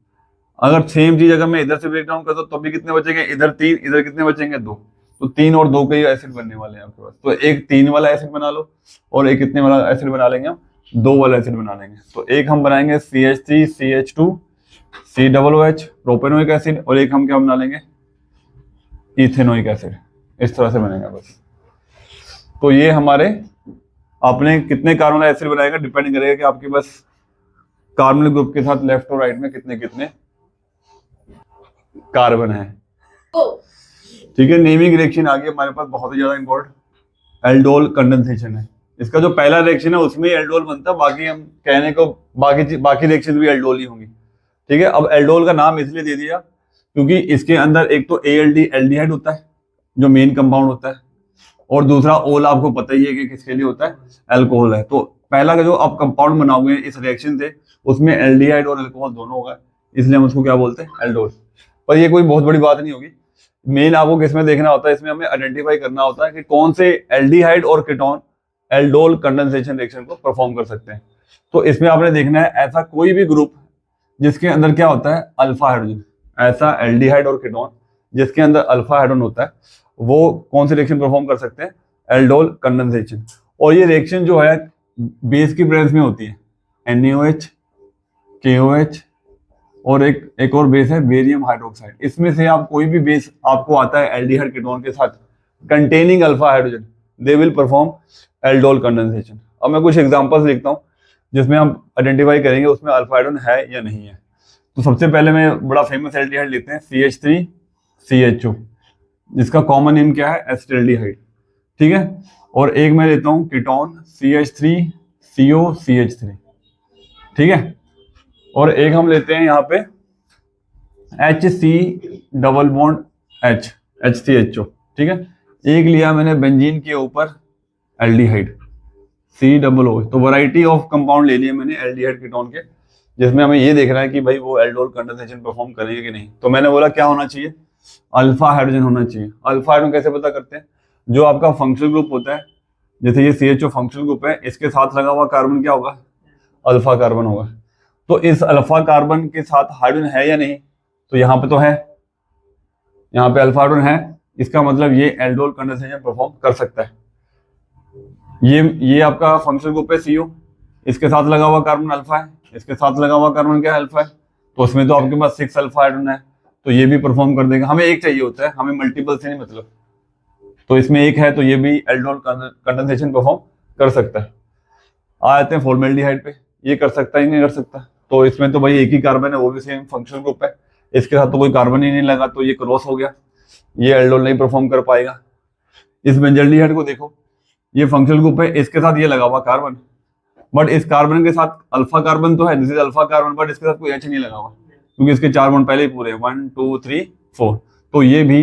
अगर सेम चीज अगर मैं इधर से ब्रेक डाउन करता हूँ तब भी कितने बचेंगे, इधर 3, इधर कितने बचेंगे, 2। तो 3 और 2 के ही एसिड बनने वाले हैं आपके पास। तो एक 3 वाला एसिड बना लो और एक कितने वाला एसिड बना लेंगे हम, 2 वाला एसिड बना लेंगे। तो एक हम बनाएंगे CH3 CH2 COOH propanoic acid, और एक हम क्या बना लेंगे, इथेनोइक एसिड। इस तरह से बनेगा बस। तो ये हमारे आपने कितने कार्बन वाला एसिड बनाएगा डिपेंड करेगा कि आपके पास कार्बन ग्रुप के साथ लेफ्ट और राइट में कितने कितने कार्बन है। ठीक है, नेमिंग रिएक्शन आ गई हमारे पास, बहुत ही ज्यादा इंपॉर्टेंट, एल्डोल कंडेंसेशन है। इसका जो पहला रिएक्शन है उसमें एल्डोल बनता है, बाकी हम कहने को बाकी रिएक्शन भी एल्डोल ही होंगी। ठीक है, अब एल्डोल का नाम इसलिए दे दिया क्योंकि इसके अंदर एक तो ALD एल्डिहाइड होता है जो मेन कंपाउंड होता है, और दूसरा ओल आपको पता ही है कि किसके लिए होता है, अल्कोहल है। तो पहला का जो आप कंपाउंड बनाओगे इस रिएक्शन से उसमें एल्डिहाइड और अल्कोहल दोनों होगा, इसलिए हम उसको क्या बोलते हैं, एल्डोल। पर ये कोई बहुत बड़ी बात नहीं होगी। मेन आपको किसमें देखना होता है, इसमें हमें आइडेंटिफाई करना होता है कि कौन से एल्डिहाइड और कीटोन एल्डोल कंडेंसेशन रिएक्शन को परफॉर्म कर सकते हैं। तो इसमें आपने देखना है ऐसा कोई भी ग्रुप जिसके अंदर क्या होता है, अल्फा हाइड्रोजन, ऐसा एल्डिहाइड और कीटोन जिसके अंदर अल्फा हाइड्रोजन होता है, वो कौन सी रिएक्शन परफॉर्म कर सकते हैं, एल्डोल कंडेंसेशन। और ये रिएक्शन जो है बेस की प्रेजेंस में होती है, NaOH, KOH और एक और बेस है बेरियम हाइड्रोक्साइड। इसमें से आप कोई भी बेस आपको आता है एल्डिहाइड कीटोन के साथ containing alpha hydrogen, they will perform aldol condensation. अब मैं कुछ एग्जांपल्स लिखता हूँ जिसमें हम आइडेंटिफाई करेंगे उसमें अल्फा हाइड्रोजन है या नहीं है। तो सबसे पहले मैं बड़ा फेमस एल्डिहाइड लेते हैं CH3CHO, जिसका कॉमन नेम क्या है, एसिटाल्डिहाइड, ठीक है। और एक मैं लेता हूँ कीटोन CH3COCH3, ठीक है। और एक हम लेते हैं यहाँ पे HC double bond H, HCHO, ठीक है। एक लिया मैंने बेंजीन के ऊपर एल्डिहाइड COO। तो वैरायटी ऑफ कंपाउंड ले लिए मैंने एल्डिहाइड कीटोन के, जिसमें हमें ये देख रहा है कि भाई वो एल्डोल कंडेंसेशन परफॉर्म करेंगे कि नहीं। तो मैंने बोला क्या होना चाहिए, अल्फा हाइड्रोजन होना चाहिए। अल्फा हाइड्रोजन कैसे पता करते हैं, जो आपका फंक्शनल ग्रुप होता है, जैसे ये CHO फंक्शनल ग्रुप है, इसके साथ लगा हुआ कार्बन क्या होगा, अल्फा कार्बन होगा। तो इस अल्फा कार्बन के साथ हाइड्रोजन है या नहीं, तो यहाँ पे तो है, यहाँ पे अल्फा हाइड्रोजन है, इसका मतलब ये एल्डोल कंडेंसेशन परफॉर्म कर सकता है। ये आपका फंक्शनल ग्रुप है CO, इसके साथ लगा हुआ कार्बन अल्फा है, इसके साथ लगा हुआ कार्बन क्या है, अल्फा है। तो उसमें तो आपके पास 6 अल्फा हाइड्रोजन है, तो ये भी परफॉर्म कर देगा। हमें एक चाहिए होता है, हमें मल्टीपल से नहीं मतलब। तो इसमें एक है तो ये भी एल्डोल कंडेंसेशन परफॉर्म कर सकता है। आ जाते हैं फॉर्मेल्डिहाइड पे, ये कर सकता है नहीं कर सकता। तो इसमें तो भाई एक ही कार्बन है, वो भी सेम फंक्शनल ग्रुप है, इसके साथ तो कोई कार्बन ही नहीं लगा, तो ये क्रॉस हो गया, ये एल्डोल नहीं परफॉर्म कर पाएगा। इस बेंजल्डिहाइड को देखो, ये फंक्शनल ग्रुप है, इसके साथ ये लगा हुआ कार्बन, बट इस कार्बन के साथ अल्फा कार्बन तो है, this is alpha carbon, but इसके साथ कोई H नहीं लगा हुआ, क्योंकि इसके 4 बॉन्ड पहले ही पूरे 1 2 3 4। तो ये भी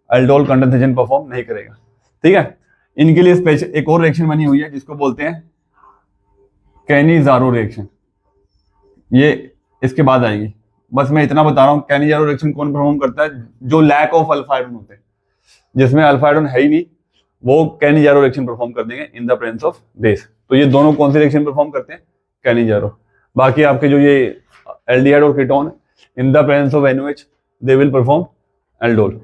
एल्डोल कंडेंसेशन परफॉर्म नहीं करेगा, ठीक है। इनके लिए स्पेशल एक और रिएक्शन बनी हुई है जिसको बोलते हैं कैनिजारो रिएक्शन, ये इसके बाद आएगी। बस मैं इतना बता रहा हूँ, कैनिजारो रिएक्शन कौन परफॉर्म करता है, जो लैक ऑफ अल्फा हाइड्रोजन होते हैं, जिसमें अल्फा हाइड्रोजन है ही नहीं, वो कैनिजारो रिएक्शन परफॉर्म कर देंगे in the presence of base. तो ये दोनों कौन सी रिएक्शन परफॉर्म करते हैं, कैनिजारो। बाकी आपके जो ये एल्डिहाइड और ketone in the presence of NaOH they will perform aldol,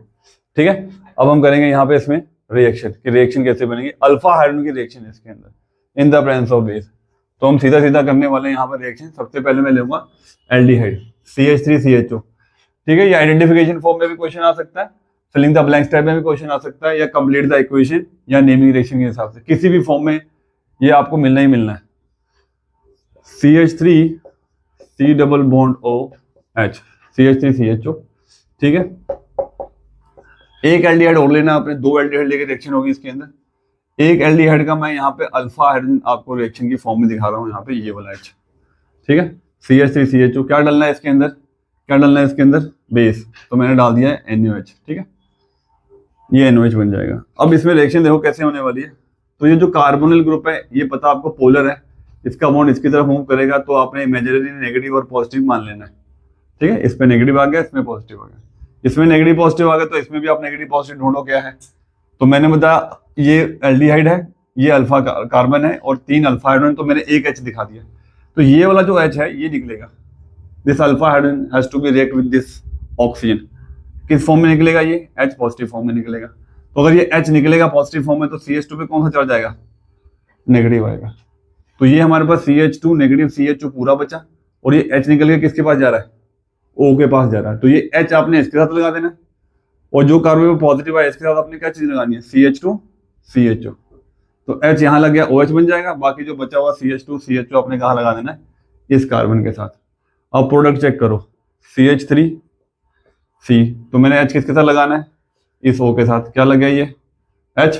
ठीक है। अब हम करेंगे यहाँ पे इसमें रिएक्शन की, रिएक्शन कैसे बनेगी, अल्फा हाइड्रोजन की रिएक्शन है इसके अंदर in the presence of base. तो हम सीधा सीधा करने वाले हैं यहाँ पर रिएक्शन। सबसे पहले मैं लूंगा एल्डिहाइड CH3CHO, ठीक है। ये आइडेंटिफिकेशन फॉर्म में भी क्वेश्चन आ सकता है, फिलिंग द ब्लैंक्स टाइप में भी क्वेश्चन आ सकता है, या कंप्लीट द इक्वेशन या नेमिंग रिएक्शन के हिसाब से, किसी भी फॉर्म में ये आपको मिलना ही मिलना है। CH3C double bond OH CH3CHO, ठीक है। एक एल्डिहाइड और लेना आपने, 2 एल्डिहाइड लेके रिएक्शन होगी इसके अंदर। एक एल्डिहाइड का मैं यहाँ पे अल्फा हाइड्रोजन आपको रिएक्शन की फॉर्म में दिखा रहा हूँ, यहाँ पे ये वाला H, ठीक है। CH3CHO, क्या डालना है इसके अंदर, क्या डालना है इसके अंदर, बेस। तो मैंने डाल दिया है NaOH, ठीक है, ये NaOH बन जाएगा। अब इसमें रिएक्शन देखो कैसे होने वाली है। तो ये जो कार्बोनिल ग्रुप है, ये पता आपको पोलर है, इसका बॉन्ड इसकी तरफ मूव करेगा, तो आपने इमेजिनरी नेगेटिव और पॉजिटिव मान लेना है, ठीक है। इसमें नेगेटिव आ गया, इसमें पॉजिटिव आ गया, इसमें नेगेटिव पॉजिटिव आ गया, तो इसमें भी आप नेगेटिव पॉजिटिव ढूंढो क्या है। तो मैंने बताया ये एल्डिहाइड है, ये अल्फा कार्बन है और 3 अल्फा हाइड्रोजन, तो मैंने एक H दिखा दिया। तो ये वाला जो H है ये निकलेगा, this alpha hydrogen has to be react with this oxygen. किस फॉर्म में निकलेगा, ये H पॉजिटिव फॉर्म में निकलेगा। तो अगर ये H निकलेगा पॉजिटिव फॉर्म में, तो CH2 पे कौन सा चढ़ जाएगा, नेगेटिव आएगा। तो ये हमारे पास CH2 नेगेटिव CHO पूरा बचा, और ये H निकल के किसके पास जा रहा है, O के पास जा रहा है। तो ये H आपने इसके साथ लगा देना, और जो कार्बन में पॉजिटिव है इसके साथ आपने क्या चीज लगानी है, CH2 CHO। तो H यहाँ लग गया, OH बन जाएगा। बाकी जो बचा हुआ CH2 CHO आपने कहाँ लगा देना है, इस कार्बन के साथ। अब प्रोडक्ट चेक करो, CH3C, तो मैंने H किसके साथ लगाना है, इस O के साथ, क्या लग गया ये H।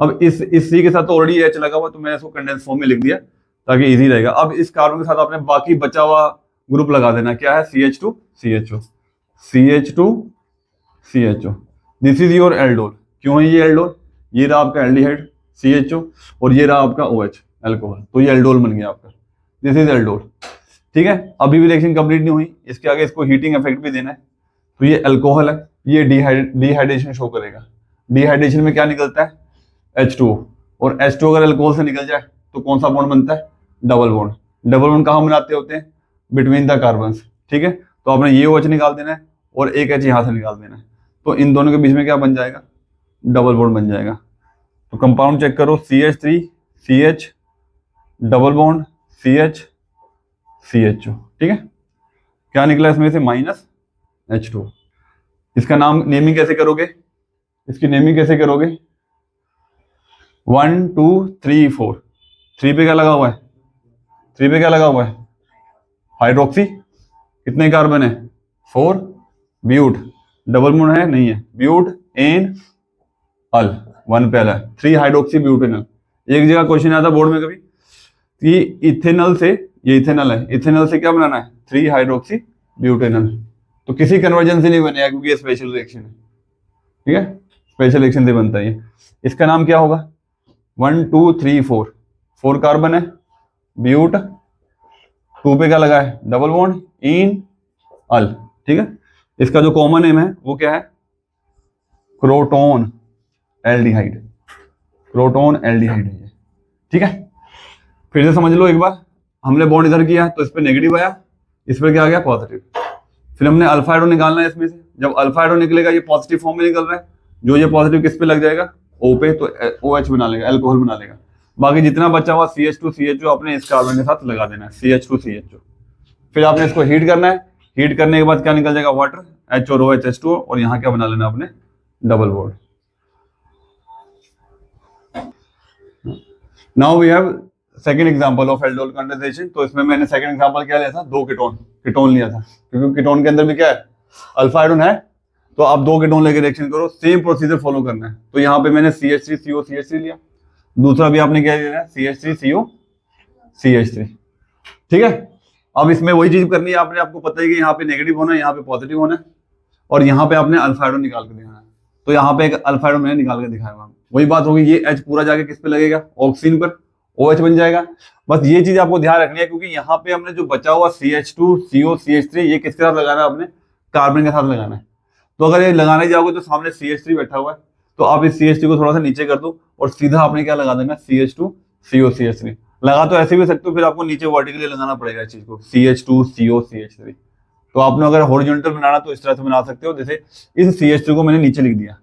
अब इस C के साथ तो ऑलरेडी H लगा हुआ, तो मैंने इसको कंडेंस फॉर्म में लिख दिया ताकि इजी रहेगा। अब इस कार्बन के साथ आपने बाकी बचा हुआ ग्रुप लगा देना, क्या है, CH2 CHO, CH2 CHO, this is your aldol. क्यों है ये एल्डोल, ये रहा आपका एल्डिहाइड CHO, और ये रहा आपका OH एल्कोहल, तो ये एल्डोल बन गया आपका, दिस इज एल्डोल, ठीक है। अभी भी रिएक्शन कंप्लीट नहीं हुई, इसके आगे इसको हीटिंग इफेक्ट भी देना है। तो ये अल्कोहल है, ये डिहाइड्रेशन शो करेगा। डिहाइड्रेशन में क्या निकलता है, H2O, और H2O अगर अल्कोहल से निकल जाए तो कौन सा बॉन्ड बनता है, डबल बॉन्ड। डबल बॉन्ड कहाँ बनाते होते हैं, बिटवीन द कार्बन्स, ठीक है। तो आपने ये OH निकाल देना है और एक H यहाँ से निकाल देना है, तो इन दोनों के बीच में क्या बन जाएगा, डबल बॉन्ड बन जाएगा। तो कंपाउंड चेक करो, CH3 CH double bond CH CHO, ठीक है। क्या निकला इसमें से? -H2। इसका नाम नेमिंग कैसे करोगे? इसकी नेमिंग कैसे करोगे? 1 2 3 4। 3 पे क्या लगा हुआ है? 3 पे क्या लगा हुआ है? हाइड्रोक्सी। कितने कार्बन है? 4। ब्यूट डबल बॉन्ड है? नहीं है। ब्यूट एन अल 1 पे अल है, 3 हाइड्रोक्सी ब्यूटेनल। एक जगह क्वेश्चन आता बोर्ड में कभी कि इथेनल से, ये इथेनल है, इथेनल से क्या बनाना है? 3 हाइड्रोक्सी ब्यूटेनल। तो किसी कन्वर्जन से नहीं बनेगा क्योंकि ये स्पेशल रिएक्शन है, ठीक है, स्पेशल रिएक्शन से बनता है ये। इसका नाम क्या होगा? 1 2 3 4। 4 कार्बन है, ब्यूट, 2 पे क्या लगा है? डबल बॉन्ड इन अल, ठीक है। इसका जो कॉमन नेम है वो क्या है? Croton aldehyde. क्रोटोन एल्डिहाइड है ये, ठीक है। फिर से समझ लो एक बार, हमने बॉन्ड इधर किया तो इस पे नेगेटिव आया, इस पर क्या आ गया? पॉजिटिव। फिर हमने अल्फा हाइड्रो निकालना है इसमें से। जब अल्फा हाइड्रो निकलेगा ये पॉजिटिव फॉर्म में निकल रहा है, जो ये पॉजिटिव किस पे लग जाएगा? O पे, तो OH बना लेगा, अल्कोहल बना लेगा। बाकी जितना बचा हुआ CH2 CHO अपने इस कार्बन के साथ लगा देना है, CH2 CHO। फिर आपने इसको हीट करना है, हीट करने के बाद क्या निकल जाएगा? वाटर, H और OH H2O, और यहाँ क्या बना लेना आपने? Double bond. Now we have second example of aldol condensation. तो इसमें मैंने सेकेंड एग्जाम्पल क्या लिया था? 2 कीटोन लिया था, क्योंकि कीटोन के अंदर भी क्या है? अल्फा हाइड्रोजन है। तो आप 2 कीटोन लेकर रिएक्शन करो, सेम प्रोसीजर फॉलो करना है। तो यहाँ पे मैंने CH3CO CH3 लिया, दूसरा भी आपने क्या लिया है? CH3CO CH3, ठीक है। अब इसमें वही चीज करनी है आपने, आपको पता है कि यहाँ पे नेगेटिव होना है, यहाँ पे पॉजिटिव होना है, और यहाँ पे आपने अल्फा हाइड्रोजन निकाल के दिखाना है। तो यहाँ पे एक अल्फा हाइड्रोजन मैंने निकाल के दिखाया। वही बात होगी, ये H पूरा जाके किस पे लगेगा? ऑक्सीजन पर, OH बन जाएगा। बस ये चीज आपको ध्यान रखनी है, क्योंकि यहाँ पे हमने जो बचा हुआ CH2 CO CH3 ये किसके साथ लगाना है? आपने कार्बन के साथ लगाना है। तो अगर ये लगाने जाओगे तो सामने CH3 बैठा हुआ है, तो आप इस CH3 को थोड़ा सा नीचे कर दो और सीधा आपने क्या लगा देना? CH2 CO CH3 लगा तो ऐसे भी सकते हो, फिर आपको नीचे वर्टिकली लगाना पड़ेगा इस चीज को, CH2 CO CH3। तो आपने अगर हॉरिजॉन्टल बनाना तो इस तरह से बना सकते हो, जैसे इस CH3 को मैंने नीचे लिख दिया,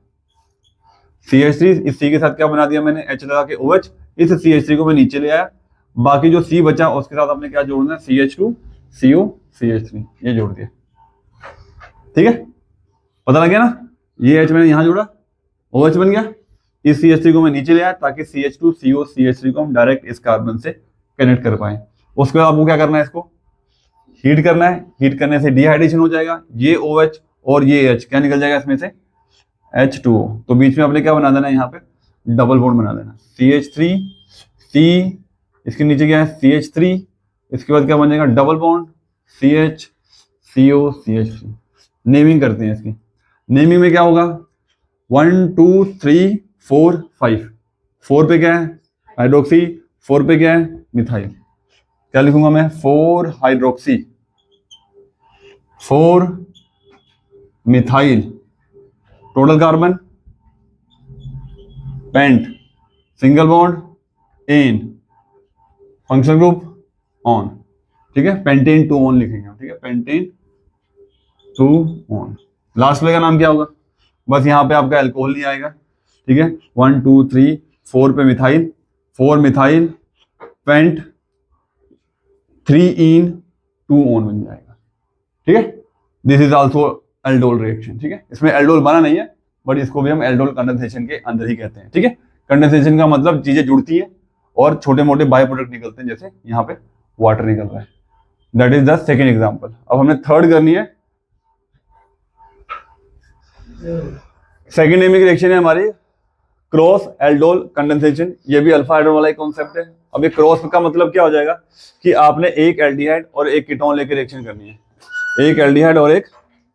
CH3 इस C के साथ क्या बना दिया मैंने? H लगा के OH, इस CH3 को मैं नीचे ले आया, बाकी जो C बचा उसके साथ आपने क्या जोड़ना है? CH2 CO CH3 ये जोड़ दिया, ठीक है। पता लग गया ना? ये H मैंने यहाँ जोड़ा, OH बन गया, इस CH3 को मैं नीचे ले आया ताकि CH2 CO CH3 को हम डायरेक्ट इस कार्बन से कनेक्ट कर पाए। उसके बाद आपको क्या करना है? इसको हीट करना है। हीट करने से डिहाइड्रेशन हो जाएगा, ये OH और ये H क्या निकल जाएगा इसमें से? H2O। तो बीच में आपने क्या बना देना है? यहाँ पे डबल बॉन्ड बना देना, CH3 C, इसके नीचे क्या है? CH3, इसके बाद क्या बन जाएगा? Double bond CH CO CH3। Naming करते हैं इसकी। नेमिंग में क्या होगा? 1 2 3 4 5। 4 पे क्या है? हाइड्रोक्सी। 4 पे क्या है? मिथाइल। क्या लिखूंगा मैं? 4 hydroxy, 4 methyl, total carbon, pent, single bond en, functional group one, ठीक है। पेंटेन 2 ऑन लिखेंगे, ठीक है, पेंटेन 2 ऑन। लास्ट वाले का नाम क्या होगा? बस यहाँ पे आपका अल्कोहल नहीं आएगा, ठीक है। 1 2 3 4 पे methyl, 4 methyl, pent, 3 en 2 one बन जाएगा, ठीक है। This is also aldol reaction, ठीक है। इसमें एल्डोल बना नहीं है, बट इसको भी हम एल्डोल कंडेंसेशन के अंदर ही कहते हैं, ठीक है। कंडेंसेशन का मतलब चीजें जुड़ती है और छोटे मोटे बाय प्रोडक्ट निकलते हैं, जैसे यहाँ पे वाटर निकल रहा है। That is the second example. अब हमने थर्ड करनी है। सेकेंड नेमिंग रिएक्शन है हमारी क्रॉस एल्डोल कंडेंसेशन। ये भी अल्फा हाइड्रोजन वाला कॉन्सेप्ट है। अब ये क्रॉस का मतलब क्या हो जाएगा कि आपने एक एल्डिहाइड और एक कीटोन लेकर रिएक्शन करनी है, एक एल्डिहाइड और एक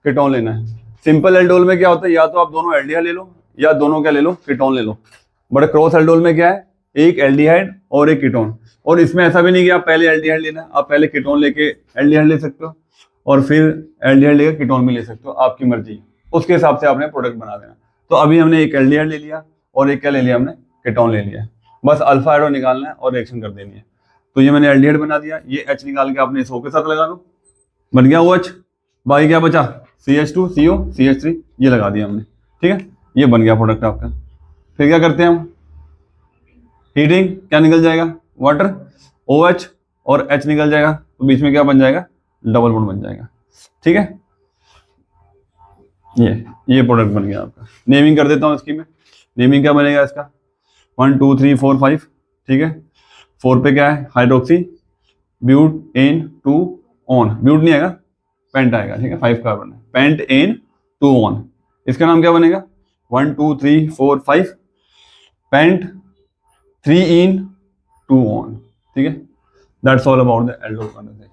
कीटोन लेना है। सिंपल एल्डोल में क्या होता है, या तो आप दोनों एल्डिहाइड ले लो या दोनों क्या ले लो, कीटोन ले लो। बट क्रॉस एल्डोल में क्या है, एक एल्डिहाइड और एक कीटोन। और इसमें ऐसा भी नहीं कि आप पहले एल्डिहाइड लेना है, आप पहले कीटोन लेके एल्डिहाइड ले सकते हो और फिर एल्डिहाइड लेकर कीटोन भी ले सकते हो, आपकी मर्जी। उसके हिसाब से आपने प्रोडक्ट बना देना। तो अभी हमने एक एल्डिहाइड ले लिया और एक क्या ले लिया, हमने कीटोन ले लिया। बस अल्फा हाइड्रो निकालना है और रिएक्शन कर देनी है। तो ये मैंने एल्डिहाइड बना दिया, ये H निकाल के आपने इस O के साथ लगा दो, बन गया OH। बाकी क्या बचा, CH2 CO CH3 ये लगा दिया हमने, ठीक है। ये बन गया प्रोडक्ट आपका। फिर क्या करते हैं हम, हीटिंग, क्या निकल जाएगा, वाटर, OH और H निकल जाएगा, तो बीच में क्या बन जाएगा, डबल बॉन्ड बन जाएगा। ठीक है, ये प्रोडक्ट बन गया आपका। नेमिंग कर देता हूँ इसकी मैं, नेमिंग क्या बनेगा इसका, 1 2 3 4 5। ठीक है, 4 पे क्या है, hydroxy but en 2 one, but नहीं आएगा, पेंट आएगा। ठीक है, 5 कार्बन है, पेंट एन 2 ऑन, इसका नाम क्या बनेगा, 1 2 3 4 5 पेंट 3 इन 2 ऑन। ठीक है, that's all about the aldol condensation.